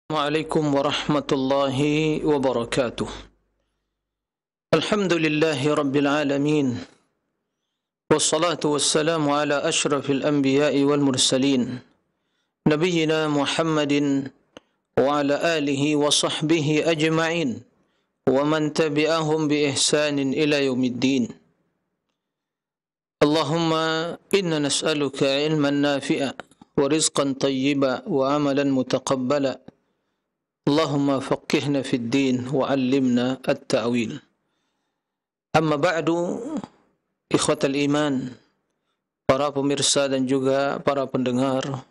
Assalamualaikum warahmatullahi wabarakatuh. Alhamdulillahi rabbil alamin. Wassalatu wassalamu ala ashrafil anbiya'i wal mursalin. Nabiyyina Muhammadin wa ala alihi wa sahbihi ajma'in. Wa man tabi'ahum bi ihsanin ila yaumiddin. Allahumma inna nas'aluka ilman nafi'a wa rizqan tayyiba wa amalan mutaqabbala. Allahumma faqihna fid din wa 'allimna at-ta'wil. Amma ba'du, ikhwatal iman, para pemirsa dan juga para pendengar,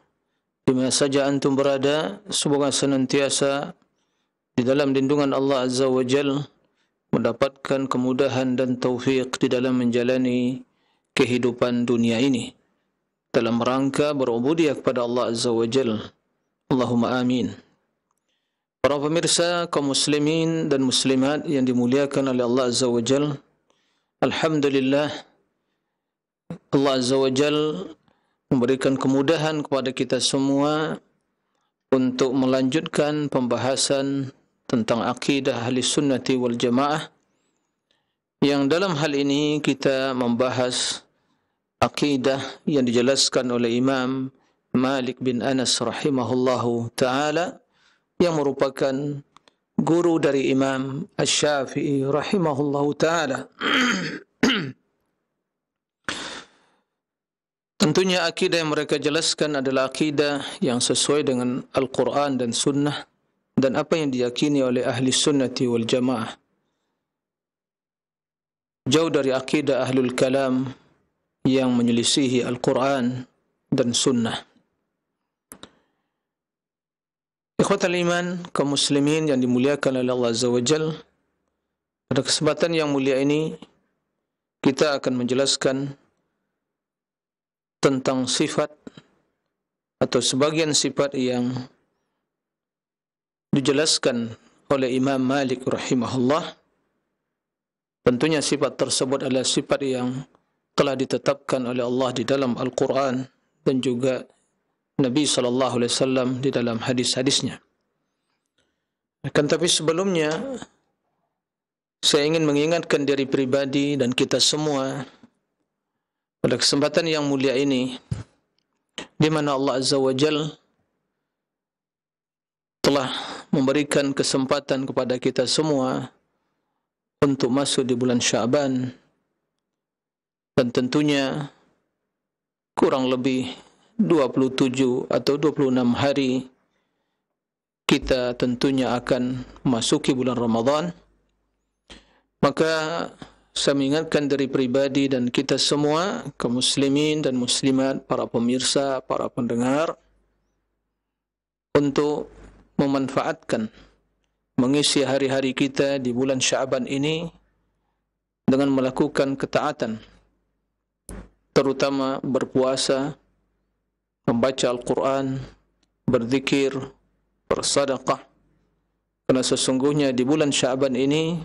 di mana saja antum berada, semoga senantiasa di dalam lindungan Allah Azza wa Jalla mendapatkan kemudahan dan taufik di dalam menjalani kehidupan dunia ini dalam rangka berubudiyah kepada Allah Azza wa Jalla. Allahumma amin. Para pemirsa kaum muslimin dan muslimat yang dimuliakan oleh Allah Azza wa Jalla, alhamdulillah Allah Azza wa Jalla memberikan kemudahan kepada kita semua untuk melanjutkan pembahasan tentang akidah ahli sunnati wal jamaah, yang dalam hal ini kita membahas akidah yang dijelaskan oleh Imam Malik bin Anas rahimahullahu ta'ala, yang merupakan guru dari Imam Asy-Syafi'i rahimahullahu ta'ala. Tentunya akidah yang mereka jelaskan adalah akidah yang sesuai dengan Al-Quran dan Sunnah, dan apa yang diyakini oleh ahli sunnati wal jamaah. Jauh dari akidah ahlul kalam yang menyelisihi Al-Quran dan Sunnah. Ikhwatal iman, kaum muslimin yang dimuliakan oleh Allah Azza wa Jalla, pada kesempatan yang mulia ini kita akan menjelaskan tentang sifat atau sebagian sifat yang dijelaskan oleh Imam Malik rahimahullah. Tentunya sifat tersebut adalah sifat yang telah ditetapkan oleh Allah di dalam Al-Quran dan juga Nabi SAW di dalam hadis-hadisnya. Akan tapi sebelumnya, saya ingin mengingatkan diri pribadi dan kita semua pada kesempatan yang mulia ini, di mana Allah Azza wa Jalla telah memberikan kesempatan kepada kita semua untuk masuk di bulan Sya'ban, dan tentunya kurang lebih 27 atau 26 hari kita tentunya akan memasuki bulan Ramadan. Maka saya mengingatkan dari pribadi dan kita semua, kaum muslimin dan muslimat, para pemirsa, para pendengar, untuk memanfaatkan mengisi hari-hari kita di bulan Sya'ban ini dengan melakukan ketaatan, terutama berpuasa, membaca Al-Quran, berzikir, bersedekah. Karena sesungguhnya di bulan Sya'ban ini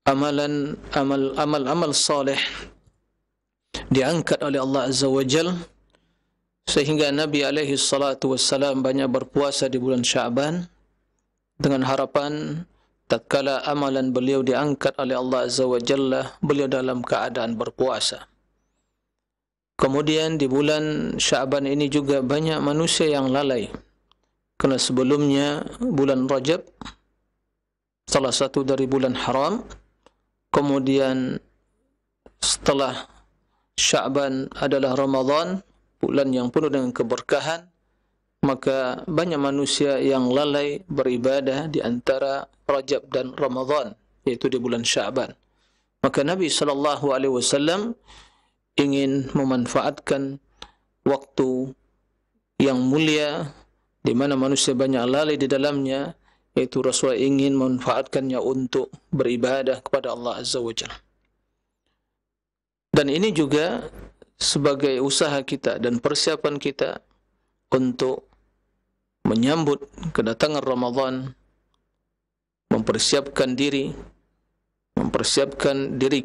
amal saleh diangkat oleh Allah Azza wa Jalla, sehingga Nabi alaihi salatu wassalam banyak berpuasa di bulan Sya'ban dengan harapan tatkala amalan beliau diangkat oleh Allah Azza wa Jalla, beliau dalam keadaan berpuasa. Kemudian di bulan Sya'ban ini juga banyak manusia yang lalai, kerana sebelumnya bulan Rajab salah satu dari bulan haram, kemudian setelah Sya'ban adalah Ramadan, bulan yang penuh dengan keberkahan, maka banyak manusia yang lalai beribadah di antara Rajab dan Ramadan, yaitu di bulan Sya'ban. Maka Nabi SAW ingin memanfaatkan waktu yang mulia di mana manusia banyak lalai di dalamnya, yaitu Rasulullah ingin memanfaatkannya untuk beribadah kepada Allah Azza wa Jalla. Dan ini juga sebagai usaha kita dan persiapan kita untuk menyambut kedatangan Ramadan, mempersiapkan diri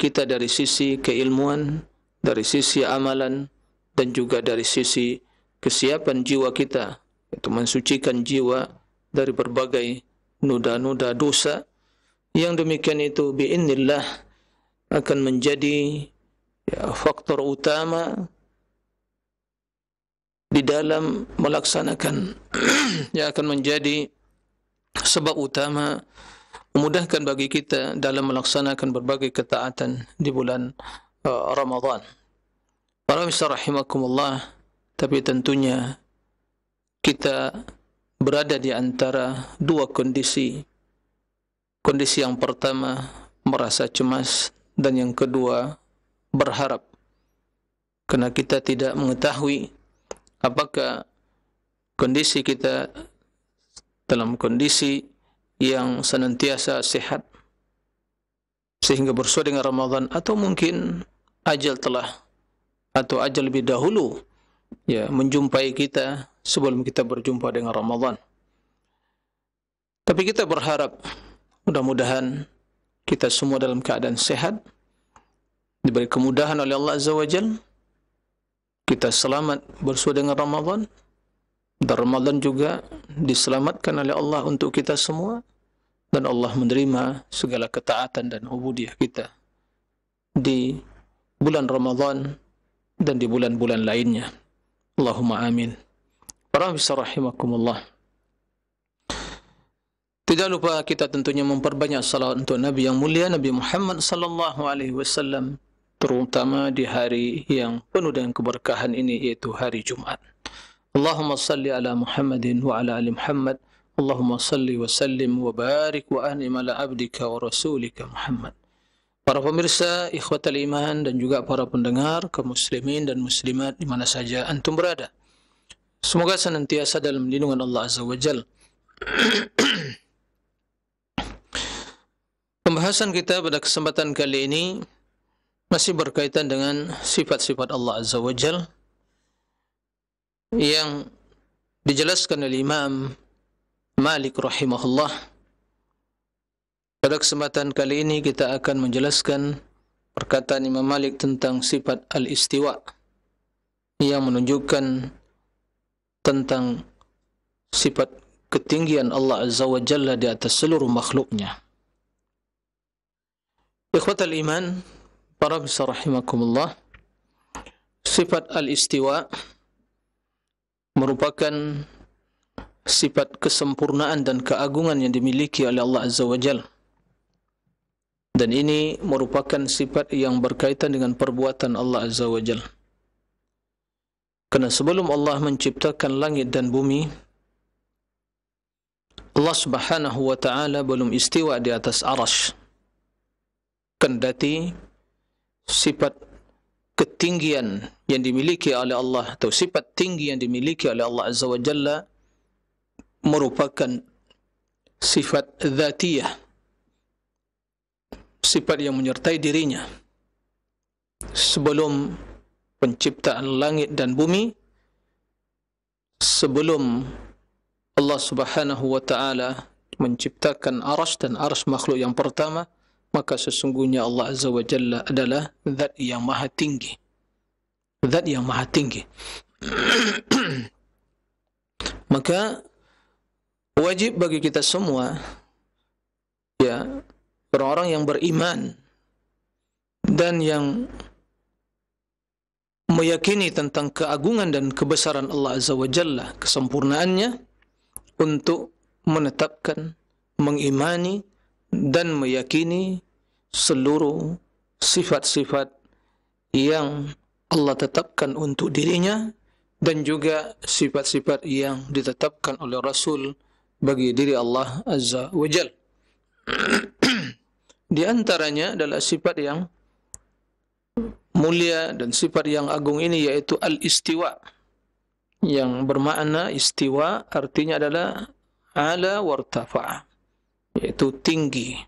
kita dari sisi keilmuan, dari sisi amalan, dan juga dari sisi kesiapan jiwa kita, yaitu mensucikan jiwa dari berbagai noda-noda dosa. Yang demikian itu biiznillah akan menjadi faktor utama di dalam melaksanakan yang akan menjadi sebab utama memudahkan bagi kita dalam melaksanakan berbagai ketaatan di bulan Ramadan. Para pemirsa rahimakumullah, tapi tentunya kita berada di antara dua kondisi. Kondisi yang pertama merasa cemas, dan yang kedua berharap. Karena kita tidak mengetahui apakah kondisi kita dalam kondisi yang senantiasa sehat sehingga bersuai dengan Ramadan, atau mungkin ajal telah atau ajal lebih dahulu menjumpai kita sebelum kita berjumpa dengan Ramadan. Tapi kita berharap mudah-mudahan kita semua dalam keadaan sehat, diberi kemudahan oleh Allah Azza wa Jalla, kita selamat bersuai dengan Ramadan, dan Ramadan juga diselamatkan oleh Allah untuk kita semua, dan Allah menerima segala ketaatan dan ubudiyah kita di bulan Ramadan dan di bulan-bulan lainnya. Allahumma amin. Para pemirsa rahimakumullah, tidak lupa kita tentunya memperbanyak salawat untuk Nabi yang mulia, Nabi Muhammad sallallahu alaihi wasallam, terutama di hari yang penuh dengan keberkahan ini, yaitu hari Jumat. Allahumma salli ala Muhammadin wa ala ali Muhammad. Allahumma salli wa sallim wa barik wa an'im ala abdika wa rasulika Muhammad. Para pemirsa ikhwatal iman dan juga para pendengar kaum muslimin dan muslimat di mana saja antum berada, semoga senantiasa dalam lindungan Allah Azza wa Jalla. Pembahasan kita pada kesempatan kali ini masih berkaitan dengan sifat-sifat Allah Azza wa Jalla yang dijelaskan oleh Imam Malik rahimahullah. Pada kesempatan kali ini kita akan menjelaskan perkataan Imam Malik tentang sifat al-istiwa yang menunjukkan tentang sifat ketinggian Allah Azza wa Jalla di atas seluruh makhluknya. Ikhwatal iman, para pemirsa rahimakumullah, sifat al-istiwa merupakan sifat kesempurnaan dan keagungan yang dimiliki oleh Allah Azza wa Jalla. Dan ini merupakan sifat yang berkaitan dengan perbuatan Allah Azza wa Jalla. Karena sebelum Allah menciptakan langit dan bumi, Allah Subhanahu wa ta'ala belum istiwa di atas arasy. Kendati sifat ketinggian yang dimiliki oleh Allah, atau sifat tinggi yang dimiliki oleh Allah Azza wa Jalla merupakan sifat dzatiyah, sifat yang menyertai dirinya. Sebelum penciptaan langit dan bumi, sebelum Allah Subhanahu wa ta'ala menciptakan arasy, dan arasy makhluk yang pertama, maka sesungguhnya Allah Azza wa Jalla adalah zat yang maha tinggi. Zat yang maha tinggi. Maka wajib bagi kita semua, orang-orang yang beriman dan yang meyakini tentang keagungan dan kebesaran Allah Azza wa Jalla, kesempurnaannya, untuk menetapkan, mengimani dan meyakini seluruh sifat-sifat yang Allah tetapkan untuk dirinya, dan juga sifat-sifat yang ditetapkan oleh Rasul bagi diri Allah Azza wa Jalla. Di antaranya adalah sifat yang mulia dan sifat yang agung ini, yaitu al-istiwa, yang bermakna istiwa artinya adalah ala wartafa'a, yaitu tinggi.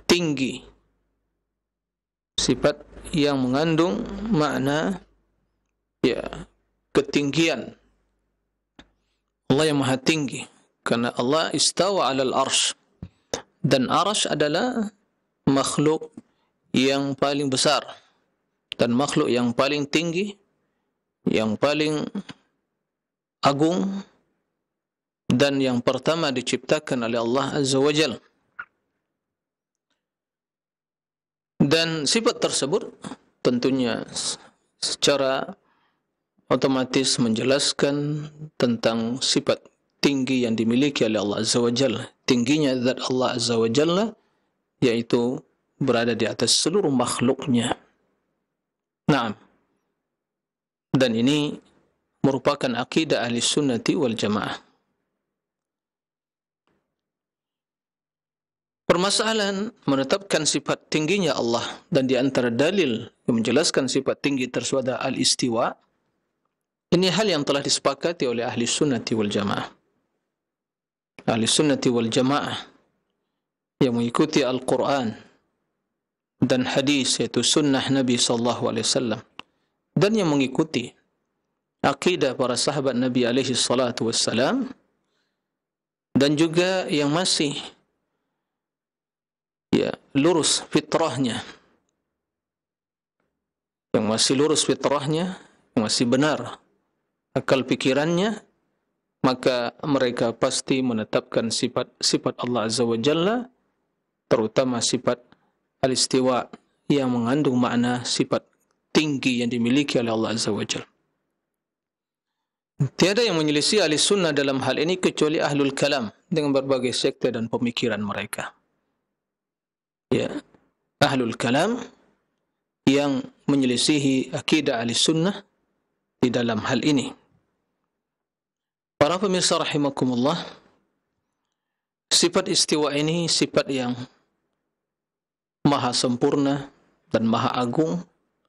Tinggi, sifat yang mengandung makna ketinggian. Allah yang maha tinggi, karena Allah istawa alal arsh, dan arsh adalah makhluk yang paling besar dan makhluk yang paling tinggi, yang paling agung dan yang pertama diciptakan oleh Allah Azza wa Jalla. Dan sifat tersebut tentunya secara otomatis menjelaskan tentang sifat tinggi yang dimiliki oleh Allah Azza wa Jalla. Tingginya zat Allah Azza wa Jalla, yaitu berada di atas seluruh makhluknya. Naam. Dan ini merupakan akidah ahli sunnati wal jamaah. Permasalahan menetapkan sifat tingginya Allah, dan di antara dalil yang menjelaskan sifat tinggi tersebut adalah al-istiwa. Ini hal yang telah disepakati oleh ahli sunnati wal jamaah. Ahli sunnati wal jamaah yang mengikuti Al-Quran dan hadis, yaitu sunnah Nabi SAW, dan yang mengikuti akidah para sahabat Nabi SAW, dan juga yang masih lurus fitrahnya, yang masih benar akal pikirannya, maka mereka pasti menetapkan sifat Allah Azza wa Jalla, terutama sifat al-istiwa yang mengandung makna sifat tinggi yang dimiliki oleh Allah Azza wa Jalla. Tiada yang menyelisih ahli sunnah dalam hal ini kecuali ahlul kalam dengan berbagai sekte dan pemikiran mereka. Ahlul kalam yang menyelisihi akidah ahli sunnah di dalam hal ini. Para pemirsa rahimakumullah, sifat istiwa ini sifat yang maha sempurna dan maha agung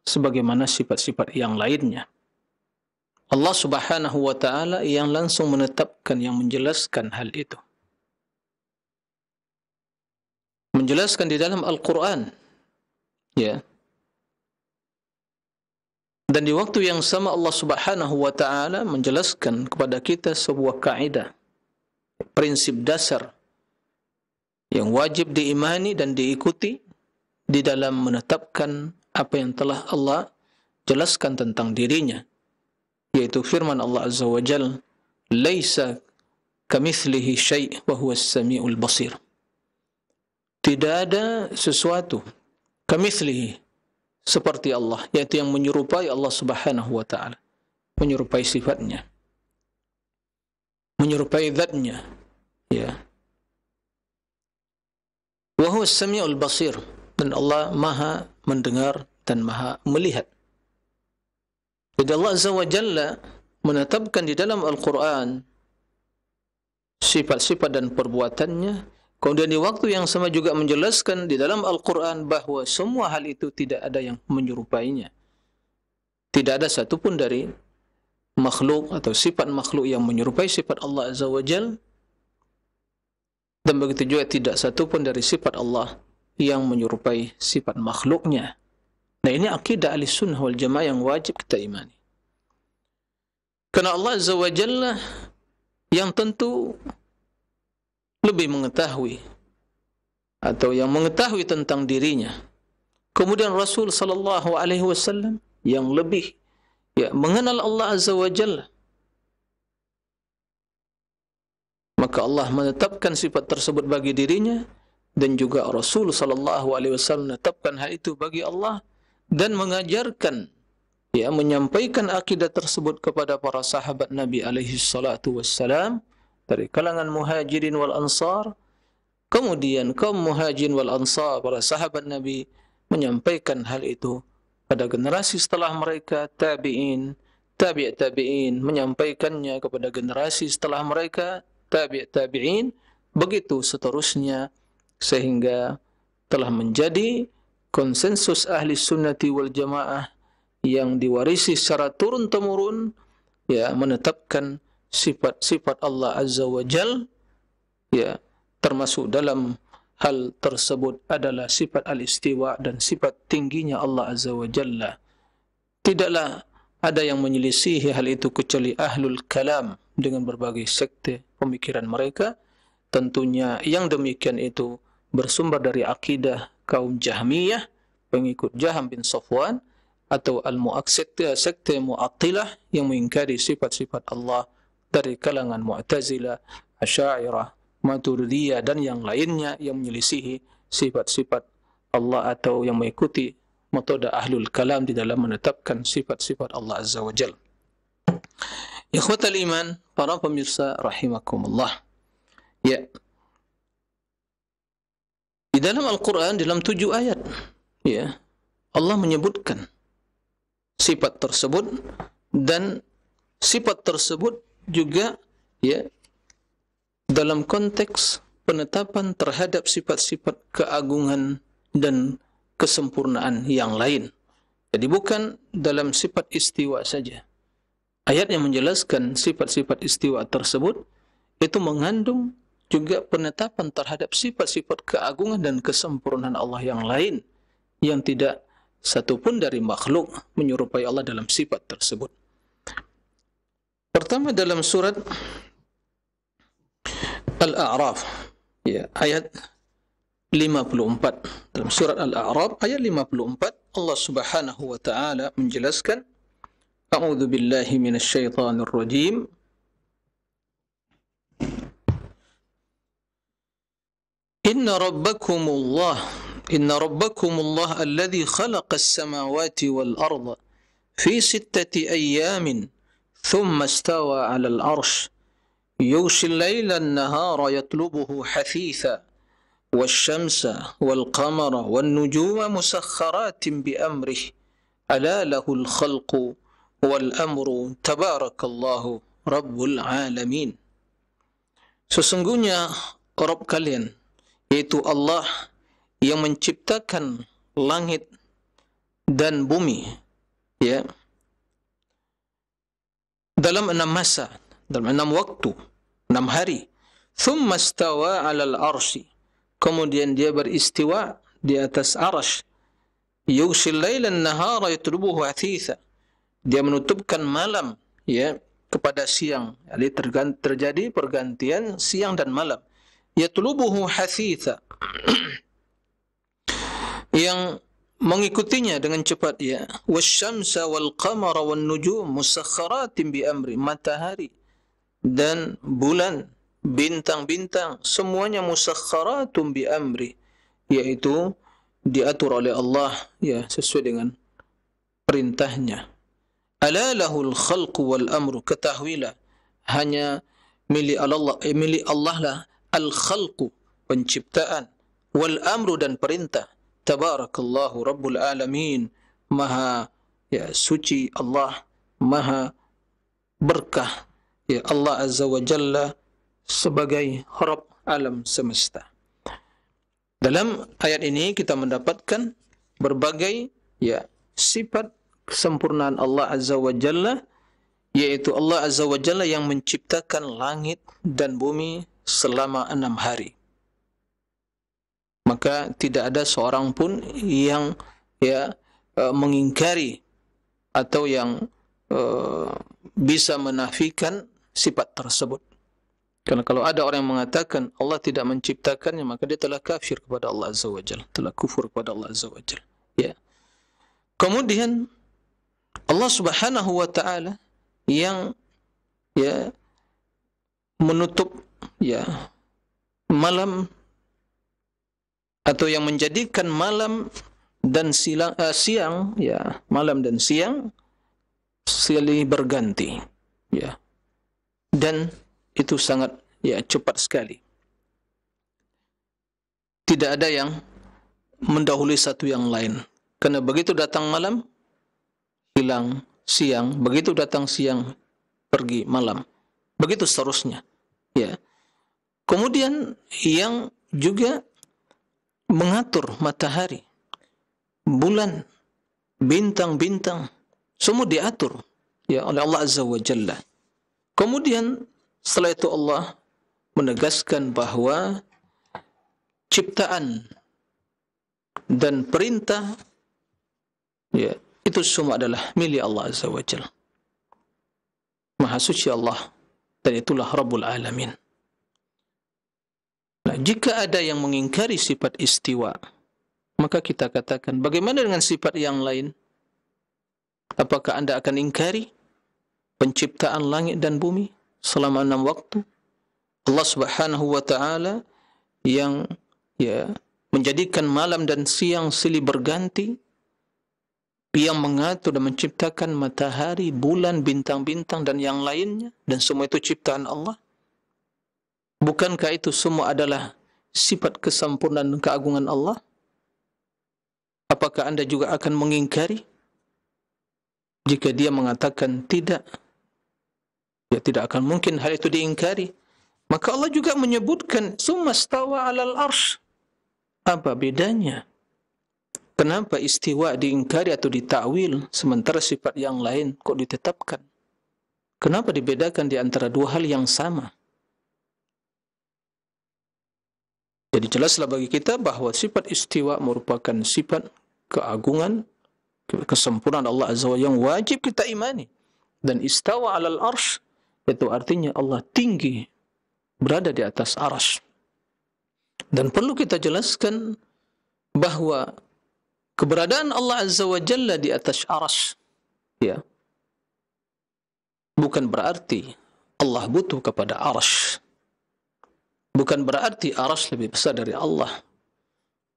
sebagaimana sifat-sifat yang lainnya. Allah Subhanahu wa ta'ala yang langsung menetapkan, yang menjelaskan hal itu. Menjelaskan di dalam Al-Quran, dan di waktu yang sama Allah Subhanahu wa ta'ala menjelaskan kepada kita sebuah kaidah, prinsip dasar yang wajib diimani dan diikuti di dalam menetapkan apa yang telah Allah jelaskan tentang dirinya, yaitu firman Allah Azza wa Jalla, "Laisa kamitslihi syai' wa huwas samiul basir." Tidak ada sesuatu kamitslihi, seperti Allah, yaitu yang menyerupai Allah Subhanahu wa ta'ala, menyerupai sifatnya, menyerupai zatnya, wa huwas samiul basir, dan Allah maha mendengar dan maha melihat. Jadi Allah Azza wa Jalla menetapkan di dalam Al-Quran sifat-sifat dan perbuatannya. Kemudian di waktu yang sama juga menjelaskan di dalam Al-Quran bahawa semua hal itu tidak ada yang menyerupainya. Tidak ada satupun dari makhluk atau sifat makhluk yang menyerupai sifat Allah Azza wa Jalla. Dan begitu juga tidak satupun dari sifat Allah yang menyerupai sifat makhluknya. Nah, ini akidah ahli sunnah wal jamaah yang wajib kita imani. Karena Allah Azza wa Jalla yang tentu lebih mengetahui atau yang mengetahui tentang dirinya. Kemudian Rasul sallallahu alaihi wasallam yang lebih mengenal Allah Azza wa Jalla. Maka Allah menetapkan sifat tersebut bagi dirinya, dan juga Rasul sallallahu alaihi wasallam menetapkan hal itu bagi Allah dan mengajarkan, menyampaikan akidah tersebut kepada para sahabat Nabi alaihi salatu wassalam dari kalangan muhajirin wal ansar. Kemudian kaum muhajirin wal ansar, para sahabat Nabi, menyampaikan hal itu pada generasi setelah mereka, tabi'in, tabi'in, menyampaikannya kepada generasi setelah mereka, tabi'in, begitu seterusnya, sehingga telah menjadi konsensus ahli sunnati wal jamaah yang diwarisi secara turun-temurun, menetapkan sifat-sifat Allah Azza wa Jal, termasuk dalam hal tersebut adalah sifat al-istiwa dan sifat tingginya Allah Azza wa Jalla. Tidaklah ada yang menyelisihi hal itu kecuali ahlul kalam dengan berbagai sekte pemikiran mereka. Tentunya yang demikian itu bersumber dari akidah kaum Jahmiyah, pengikut Jaham bin Safwan, atau sekte Mu'attilah yang mengingkari sifat-sifat Allah dari kalangan Mu'tazilah Asy'ariyah, Maturidiyah dan yang lainnya yang menyelisihi sifat-sifat Allah atau yang mengikuti metode ahlul kalam di dalam menetapkan sifat-sifat Allah Azza wa Jalla. Ikhwatal iman, para pemirsa rahimakumullah. Ya. Di dalam Al-Quran, dalam 7 ayat, ya, Allah menyebutkan sifat tersebut, dan sifat tersebut juga, ya, dalam konteks penetapan terhadap sifat-sifat keagungan dan kesempurnaan yang lain. Jadi bukan dalam sifat istiwa saja. Ayat yang menjelaskan sifat-sifat istiwa tersebut itu mengandung juga penetapan terhadap sifat-sifat keagungan dan kesempurnaan Allah yang lain yang tidak satupun dari makhluk menyerupai Allah dalam sifat tersebut. Pertama dalam surat Al-A'raf, ya, ayat 54. Dalam surat Al-A'raf ayat 54, Allah Subhanahu wa taala menjelaskan, A'udzu billahi minasy syaithanir rajim. Inna rabbakumullah alladhi khalaqas samawati wal arda fi 6 ayyamin thumma istawa 'alal 'arsy yughshi al-laila an-nahara yatlubuhu hafitha wash-shamsa wal-qamara wan-nujuma musakhkharatin bi amrihi ala lahul khalqu wal amru tabarakallahu rabbul alamin. Sesungguhnya Rabb kalian, yaitu Allah yang menciptakan langit dan bumi, ya, dalam 6 masa, dalam 6 waktu, 6 hari. Thumma istawa 'alal 'arsy, kemudian dia beristiwa di atas arsy. Yughshil laila an-nahara yatlubuhu hathitha, dia menutupkan malam, ya, kepada siang. Jadi terjadi pergantian siang dan malam. Yatlubuhu hathitha, yang mengikutinya dengan cepat, ya. Wasyamsa wal qamara wan nujum musakhkharatin bi amri, matahari dan bulan, bintang-bintang, semuanya musakhkharatun bi amri, yaitu diatur oleh Allah, ya, sesuai dengan perintahnya. Ala lahul khalqu wal amru, ketahuilah hanya milik Allah lah al-khalqu, penciptaan, wal amru, dan perintah. Tabarakallahu rabbul alamin, maha, ya, suci Allah, maha berkah, ya, Allah Azza wa Jalla sebagai Rabb alam semesta. Dalam ayat ini kita mendapatkan berbagai, ya, sifat kesempurnaan Allah Azza wa Jalla, yaitu Allah Azza wa Jalla yang menciptakan langit dan bumi selama 6 hari. Maka tidak ada seorang pun yang, ya, mengingkari atau yang bisa menafikan sifat tersebut. Karena kalau ada orang yang mengatakan Allah tidak menciptakannya, maka dia telah kafir kepada Allah Azza wa Jalla, telah kufur kepada Allah Azza wa Jalla, ya. Kemudian Allah Subhanahu wa taala yang, ya, menutup, ya, malam, atau yang menjadikan malam dan siang, ya, malam dan siang silih berganti, ya, dan itu sangat, ya, cepat sekali. Tidak ada yang mendahului satu yang lain. Karena begitu datang malam, hilang siang, begitu datang siang, pergi malam. Begitu seterusnya, ya. Kemudian yang juga mengatur matahari, bulan, bintang-bintang, semua diatur, ya, oleh Allah Azza wa Jalla. Kemudian setelah itu Allah menegaskan bahwa ciptaan dan perintah, ya, itu semua adalah milik Allah Azza wa Jalla. Maha suci Allah, dan itulah Rabbul Alamin. Nah, jika ada yang mengingkari sifat istiwa, maka kita katakan, bagaimana dengan sifat yang lain? Apakah Anda akan ingkari penciptaan langit dan bumi selama 6 waktu? Allah Subhanahu wa taala yang menjadikan malam dan siang silih berganti, yang mengatur dan menciptakan matahari, bulan, bintang-bintang dan yang lainnya, dan semua itu ciptaan Allah. Bukankah itu semua adalah sifat kesempurnaan dan keagungan Allah? Apakah Anda juga akan mengingkari? Jika dia mengatakan tidak, ya tidak akan mungkin hal itu diingkari. Maka Allah juga menyebutkan summa stawa 'alal arsy. Apa bedanya? Kenapa istiwa diingkari atau ditakwil sementara sifat yang lain kok ditetapkan? Kenapa dibedakan di antara dua hal yang sama? Jadi jelaslah bagi kita bahawa sifat istiwa merupakan sifat keagungan, kesempurnaan Allah Azza wa Jalla yang wajib kita imani. Dan istawa 'alal arsy itu artinya Allah tinggi, berada di atas arsy. Dan perlu kita jelaskan bahawa keberadaan Allah Azza wa Jalla di atas arsy, ya, bukan berarti Allah butuh kepada arsy. Bukan berarti arsy lebih besar dari Allah.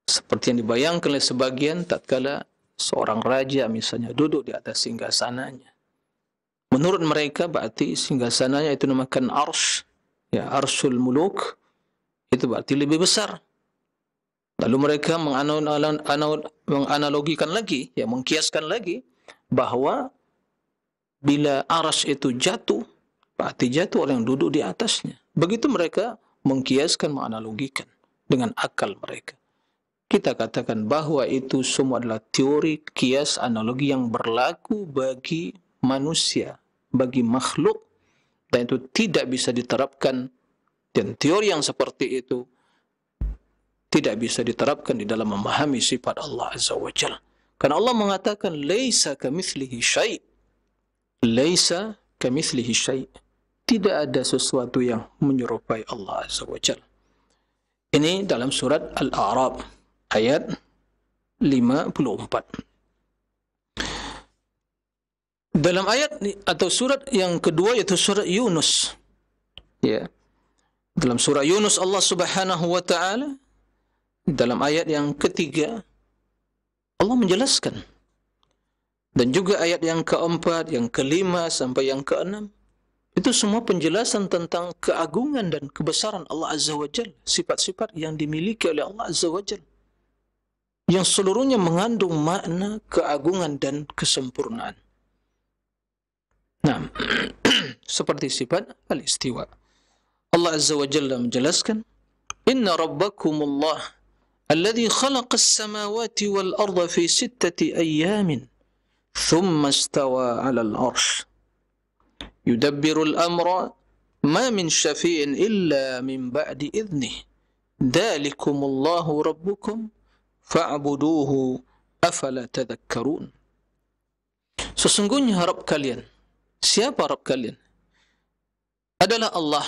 Seperti yang dibayangkan oleh sebagian tatkala seorang raja misalnya duduk di atas singgasananya. Menurut mereka berarti singgasananya itu namakan arsy, ya, arsyul muluk, itu berarti lebih besar. Lalu mereka menganalogikan lagi, ya, mengkiaskan lagi bahawa bila arsy itu jatuh, berarti jatuh orang yang duduk di atasnya. Begitu mereka mengkiaskan, menganalogikan dengan akal mereka. Kita katakan bahawa itu semua adalah teori kias analogi yang berlaku bagi manusia, bagi makhluk, dan itu tidak bisa diterapkan, dan teori yang seperti itu tidak bisa diterapkan di dalam memahami sifat Allah Azza wa Jalla. Karena Allah mengatakan laisa kamitslihi syai'. Laisa kamitslihi syai'. Tidak ada sesuatu yang menyerupai Allah Azza wa Jalla. Ini dalam surat Al-A'raf ayat 54. Dalam ayat atau surat yang kedua yaitu surat Yunus. Ya. Dalam surah Yunus Allah Subhanahu wa taala dalam ayat yang ketiga Allah menjelaskan, dan juga ayat yang keempat, yang kelima sampai yang keenam, itu semua penjelasan tentang keagungan dan kebesaran Allah Azza wa Jalla, sifat-sifat yang dimiliki oleh Allah Azza wa Jalla, yang seluruhnya mengandung makna keagungan dan kesempurnaan. Nah, seperti sifat al-istiwa. Allah Azza wa Jalla menjelaskan, Inna rabbakumullah alladhi khalaqas samawati wal arda fi 6 ayyamin thumma istawa 'alal 'arsy yudabbirul amra ma min syafi'in illa min ba'di idhnih dzalikumullahu rabbukum fa'buduhu afala tadhakkarun. Sesungguhnya Rabb kalian, siapa Rabb kalian? Adalah Allah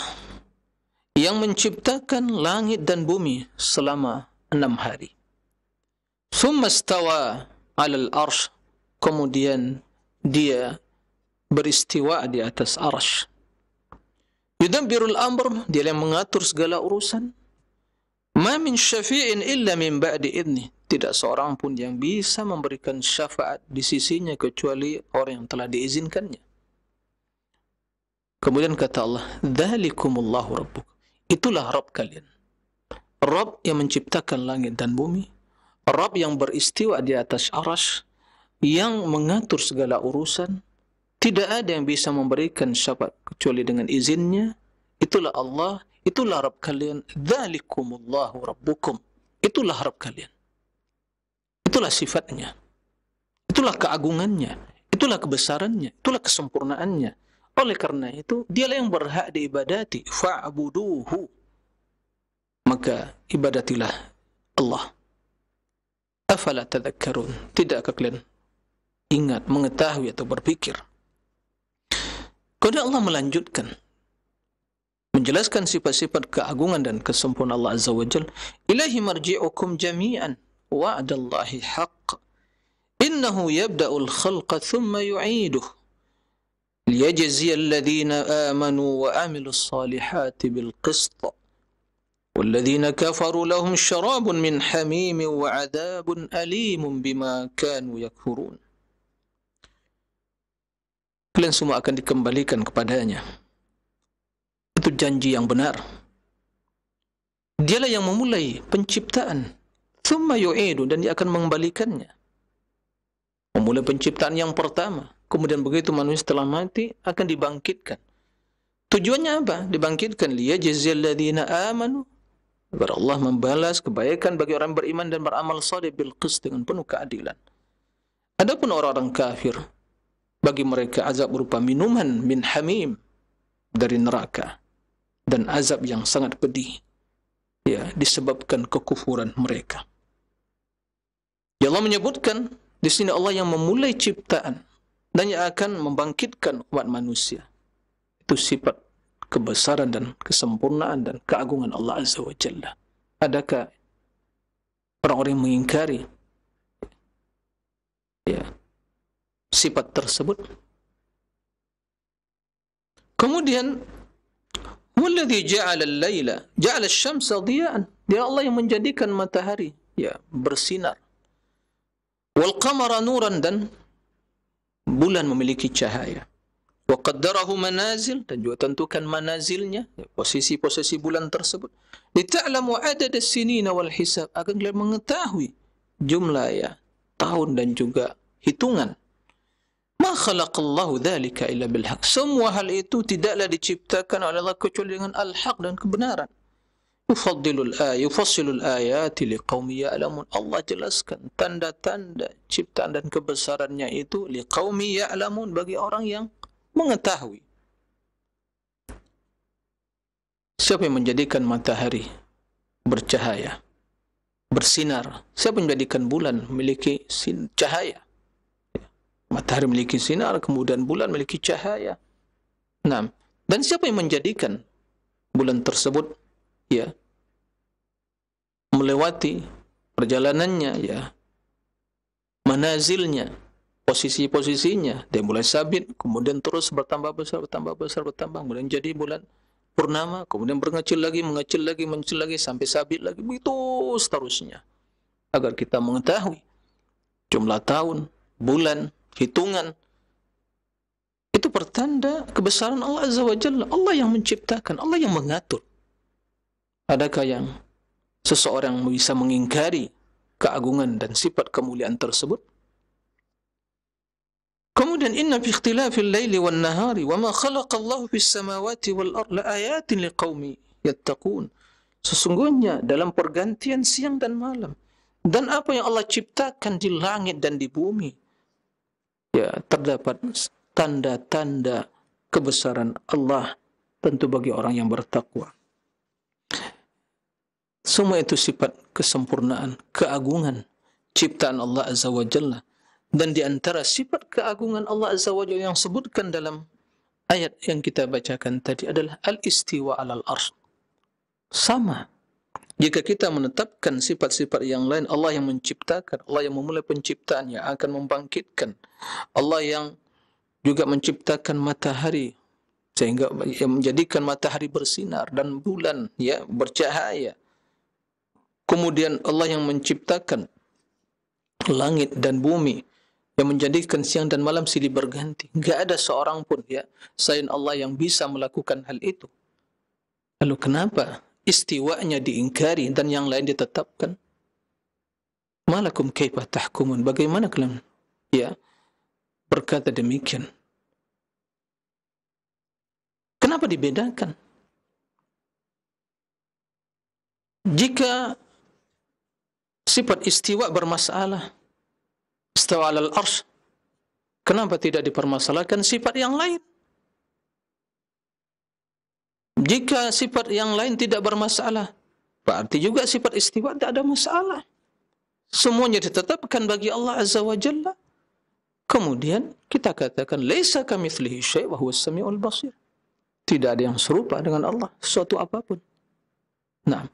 yang menciptakan langit dan bumi selama 6 hari. Tsumma istawa 'alal arsy, kemudian dia beristiwa di atas arsy. Yudabbirul amr, dia yang mengatur segala urusan. Ma min syafi'in illa min ba'di idhnih, tidak seorang pun yang bisa memberikan syafaat di sisinya kecuali orang yang telah diizinkannya. Kemudian kata Allah, dzalikumullahu rabbuk, itulah Rabb kalian. Rabb yang menciptakan langit dan bumi, Rabb yang beristiwa di atas arsy, yang mengatur segala urusan. Tidak ada yang bisa memberikan syafaat kecuali dengan izinnya. Itulah Allah, itulah Rabb kalian. Dzalikumullahu rabbukum, itulah Rabb kalian. Itulah sifatnya, itulah keagungannya, itulah kebesarannya, itulah kesempurnaannya. Oleh karena itu, dialah yang berhak diibadati. Fa'buduhu, maka ibadatilah Allah. Afala tadhakkarun, tidakkah kalian ingat, mengetahui atau berpikir? Kemudian Allah melanjutkan menjelaskan sifat-sifat keagungan dan kesempurnaan Allah Azza wa Jalla. Ilahi marji'ukum jami'an wa'dallahi haqq innahu yabda'ul khalqa thumma yu'iduh liyajziya alladhina amanu wa amilus salihati bil qist والذين كفروا لهم شراب من حميم وعذاب أليم بما كانوا يكفرون. Kalian semua akan dikembalikan kepadanya. Itu janji yang benar. Dialah yang memulai penciptaan. Thumma yu'idu, dan dia akan mengembalikannya. Memulai penciptaan yang pertama. Kemudian begitu manusia telah mati, akan dibangkitkan. Tujuannya apa? Dibangkitkan. Liyajziyal ladzina amanu, agar Allah membalas kebaikan bagi orang beriman dan beramal saleh bil qist, dengan penuh keadilan. Adapun orang-orang kafir, bagi mereka azab berupa minuman min hamim dari neraka, dan azab yang sangat pedih, ya, disebabkan kekufuran mereka. Ya, Allah menyebutkan di sini Allah yang memulai ciptaan dan yang akan membangkitkan umat manusia. Itu sifat kebesaran dan kesempurnaan dan keagungan Allah Azza wa Jalla. Adakah orang-orang yang mengingkari, ya, sifat tersebut? Kemudian, walladzi ja'ala al-laila ja'ala asy-syamsa dhiya'an, dia Allah yang menjadikan matahari, ya, bersinar. Wal qamara nuran, dan bulan memiliki cahaya. Wa qaddarahu manazil, dan juga tentukan manazilnya, posisi-posisi bulan tersebut. Lita'lamu adad as-sinina wal hisab, agar kalian mengetahui jumlah, ya, tahun dan juga hitungan. Ma khalaqallahu dzalika illa bil haqq. Semua hal itu tidaklah diciptakan oleh Allah kecuali dengan al-haq dan kebenaran. Yufassilul ayati liqaumin ya'lamun. Allah jelaskan tanda-tanda ciptaan dan kebesarannya itu liqaumin ya'lamun, bagi orang yang mengetahui. Siapa yang menjadikan matahari bercahaya, bersinar? Siapa yang menjadikan bulan memiliki cahaya? Matahari memiliki sinar, kemudian bulan memiliki cahaya. Nah, dan siapa yang menjadikan bulan tersebut, ya, melewati perjalanannya, ya, manazilnya, posisi-posisinya, dia mulai sabit, kemudian terus bertambah besar, kemudian jadi bulan purnama, kemudian mengecil lagi, mengecil lagi, sampai sabit lagi, begitu seterusnya. Agar kita mengetahui jumlah tahun, bulan, hitungan, itu pertanda kebesaran Allah Azza wa Jalla. Allah yang menciptakan, Allah yang mengatur. Adakah yang seseorang bisa mengingkari keagungan dan sifat kemuliaan tersebut? Kemudian, inna fi ikhtilafil laili wan nahari wa ma khalaqallahu fis samawati wal ardi la ayatin liqaumi yattaqun. Sesungguhnya dalam pergantian siang dan malam dan apa yang Allah ciptakan di langit dan di bumi, ya, terdapat tanda-tanda kebesaran Allah, tentu bagi orang yang bertakwa. Semua itu sifat kesempurnaan, keagungan ciptaan Allah Azza wa Jalla. Dan di antara sifat keagungan Allah Azza wa Jalla yang sebutkan dalam ayat yang kita bacakan tadi adalah al-istiwa alal arsy. Sama. Jika kita menetapkan sifat-sifat yang lain, Allah yang menciptakan, Allah yang memulai penciptaan, yang akan membangkitkan, Allah yang juga menciptakan matahari sehingga yang menjadikan matahari bersinar dan bulan, ya, bercahaya. Kemudian Allah yang menciptakan langit dan bumi, yang menjadikan siang dan malam silih berganti. Enggak ada seorang pun, ya, selain Allah yang bisa melakukan hal itu. Lalu kenapa istiwanya diingkari dan yang lain ditetapkan? Malakum kaifa tahkumun? Bagaimana kalian, ya, berkata demikian? Kenapa dibedakan? Jika sifat istiwa bermasalah, istawa alal arsy, kenapa tidak dipermasalahkan sifat yang lain? Jika sifat yang lain tidak bermasalah, berarti juga sifat istiwa tidak ada masalah. Semuanya ditetapkan bagi Allah Azza wa Jalla. Kemudian kita katakan laisa kamitslihi syai' wa huwas samiul basir. Tidak ada yang serupa dengan Allah sesuatu apapun. Nah,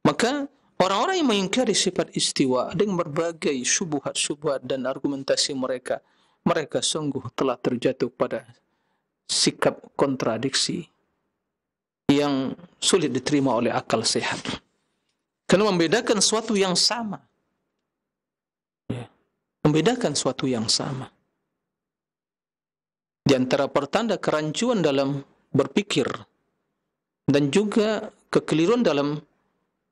maka orang-orang yang mengingkari sifat istiwa dengan berbagai syubhat-syubhat dan argumentasi mereka, mereka sungguh telah terjatuh pada sikap kontradiksi yang sulit diterima oleh akal sehat. Karena membedakan suatu yang sama. Ya. Membedakan suatu yang sama. Di antara pertanda kerancuan dalam berpikir dan juga kekeliruan dalam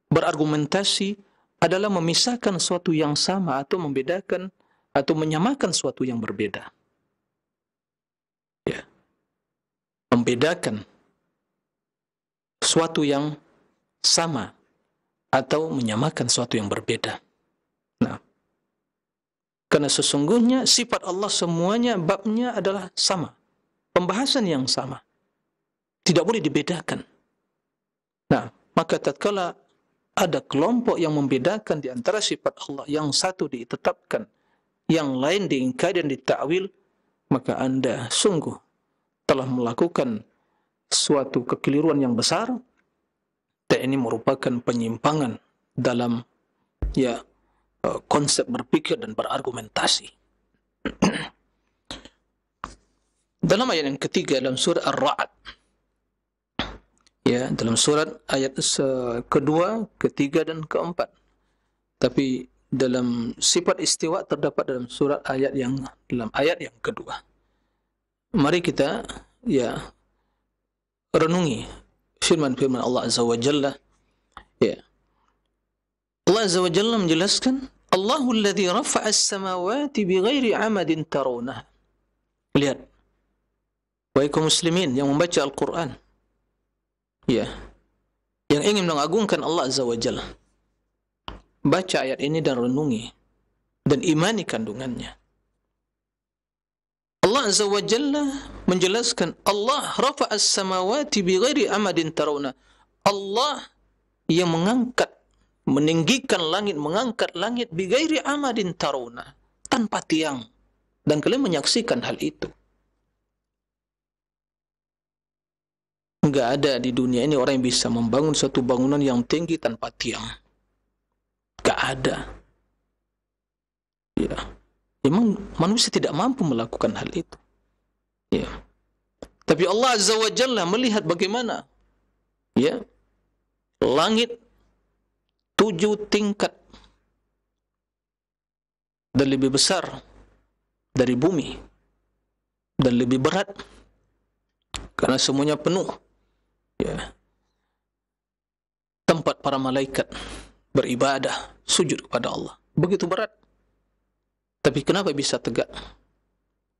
berargumentasi adalah memisahkan suatu yang sama atau membedakan atau menyamakan suatu yang berbeda. Ya. Membedakan suatu yang sama atau menyamakan suatu yang berbeda. Nah, karena sesungguhnya sifat Allah semuanya babnya adalah sama. Pembahasan yang sama. Tidak boleh dibedakan. Nah, maka tatkala ada kelompok yang membedakan di antara sifat Allah, yang satu ditetapkan, yang lain diingkari dan ditakwil, maka Anda sungguh telah melakukan suatu kekeliruan yang besar, dan ini merupakan penyimpangan dalam konsep berpikir dan berargumentasi. Dalam ayat yang ketiga dalam surah Ar-Ra'd, ya, dalam surat ayat kedua, ketiga dan keempat. Tapi dalam sifat istiwa terdapat dalam dalam ayat yang kedua. Mari kita renungi firman-firman Allah Azza wa Jalla. Ya. Allah Azza wa Jalla menjelaskan, Allahu alladhi rafa'a as-samawati bighairi 'amadin tarawnaha. Lihat, wahai kaum muslimin yang membaca Al-Quran, ya, yang ingin mengagungkan Allah Azza wa Jalla, baca ayat ini dan renungi dan imani kandungannya. Allah Azza wa Jalla menjelaskan, Allah rafa'a as-samawati bighairi amadin tarawna. Allah yang mengangkat, meninggikan langit, mengangkat langit bighairi amadin tarawna, tanpa tiang, dan kalian menyaksikan hal itu. Enggak ada di dunia ini orang yang bisa membangun suatu bangunan yang tinggi tanpa tiang. Enggak ada. Ya. Memang manusia tidak mampu melakukan hal itu. Ya. Tapi Allah Azza wa Jalla melihat bagaimana, ya, langit 7 tingkat dan lebih besar dari bumi dan lebih berat karena semuanya penuh. Ya. Tempat para malaikat beribadah, sujud kepada Allah. Begitu berat. Tapi kenapa bisa tegak?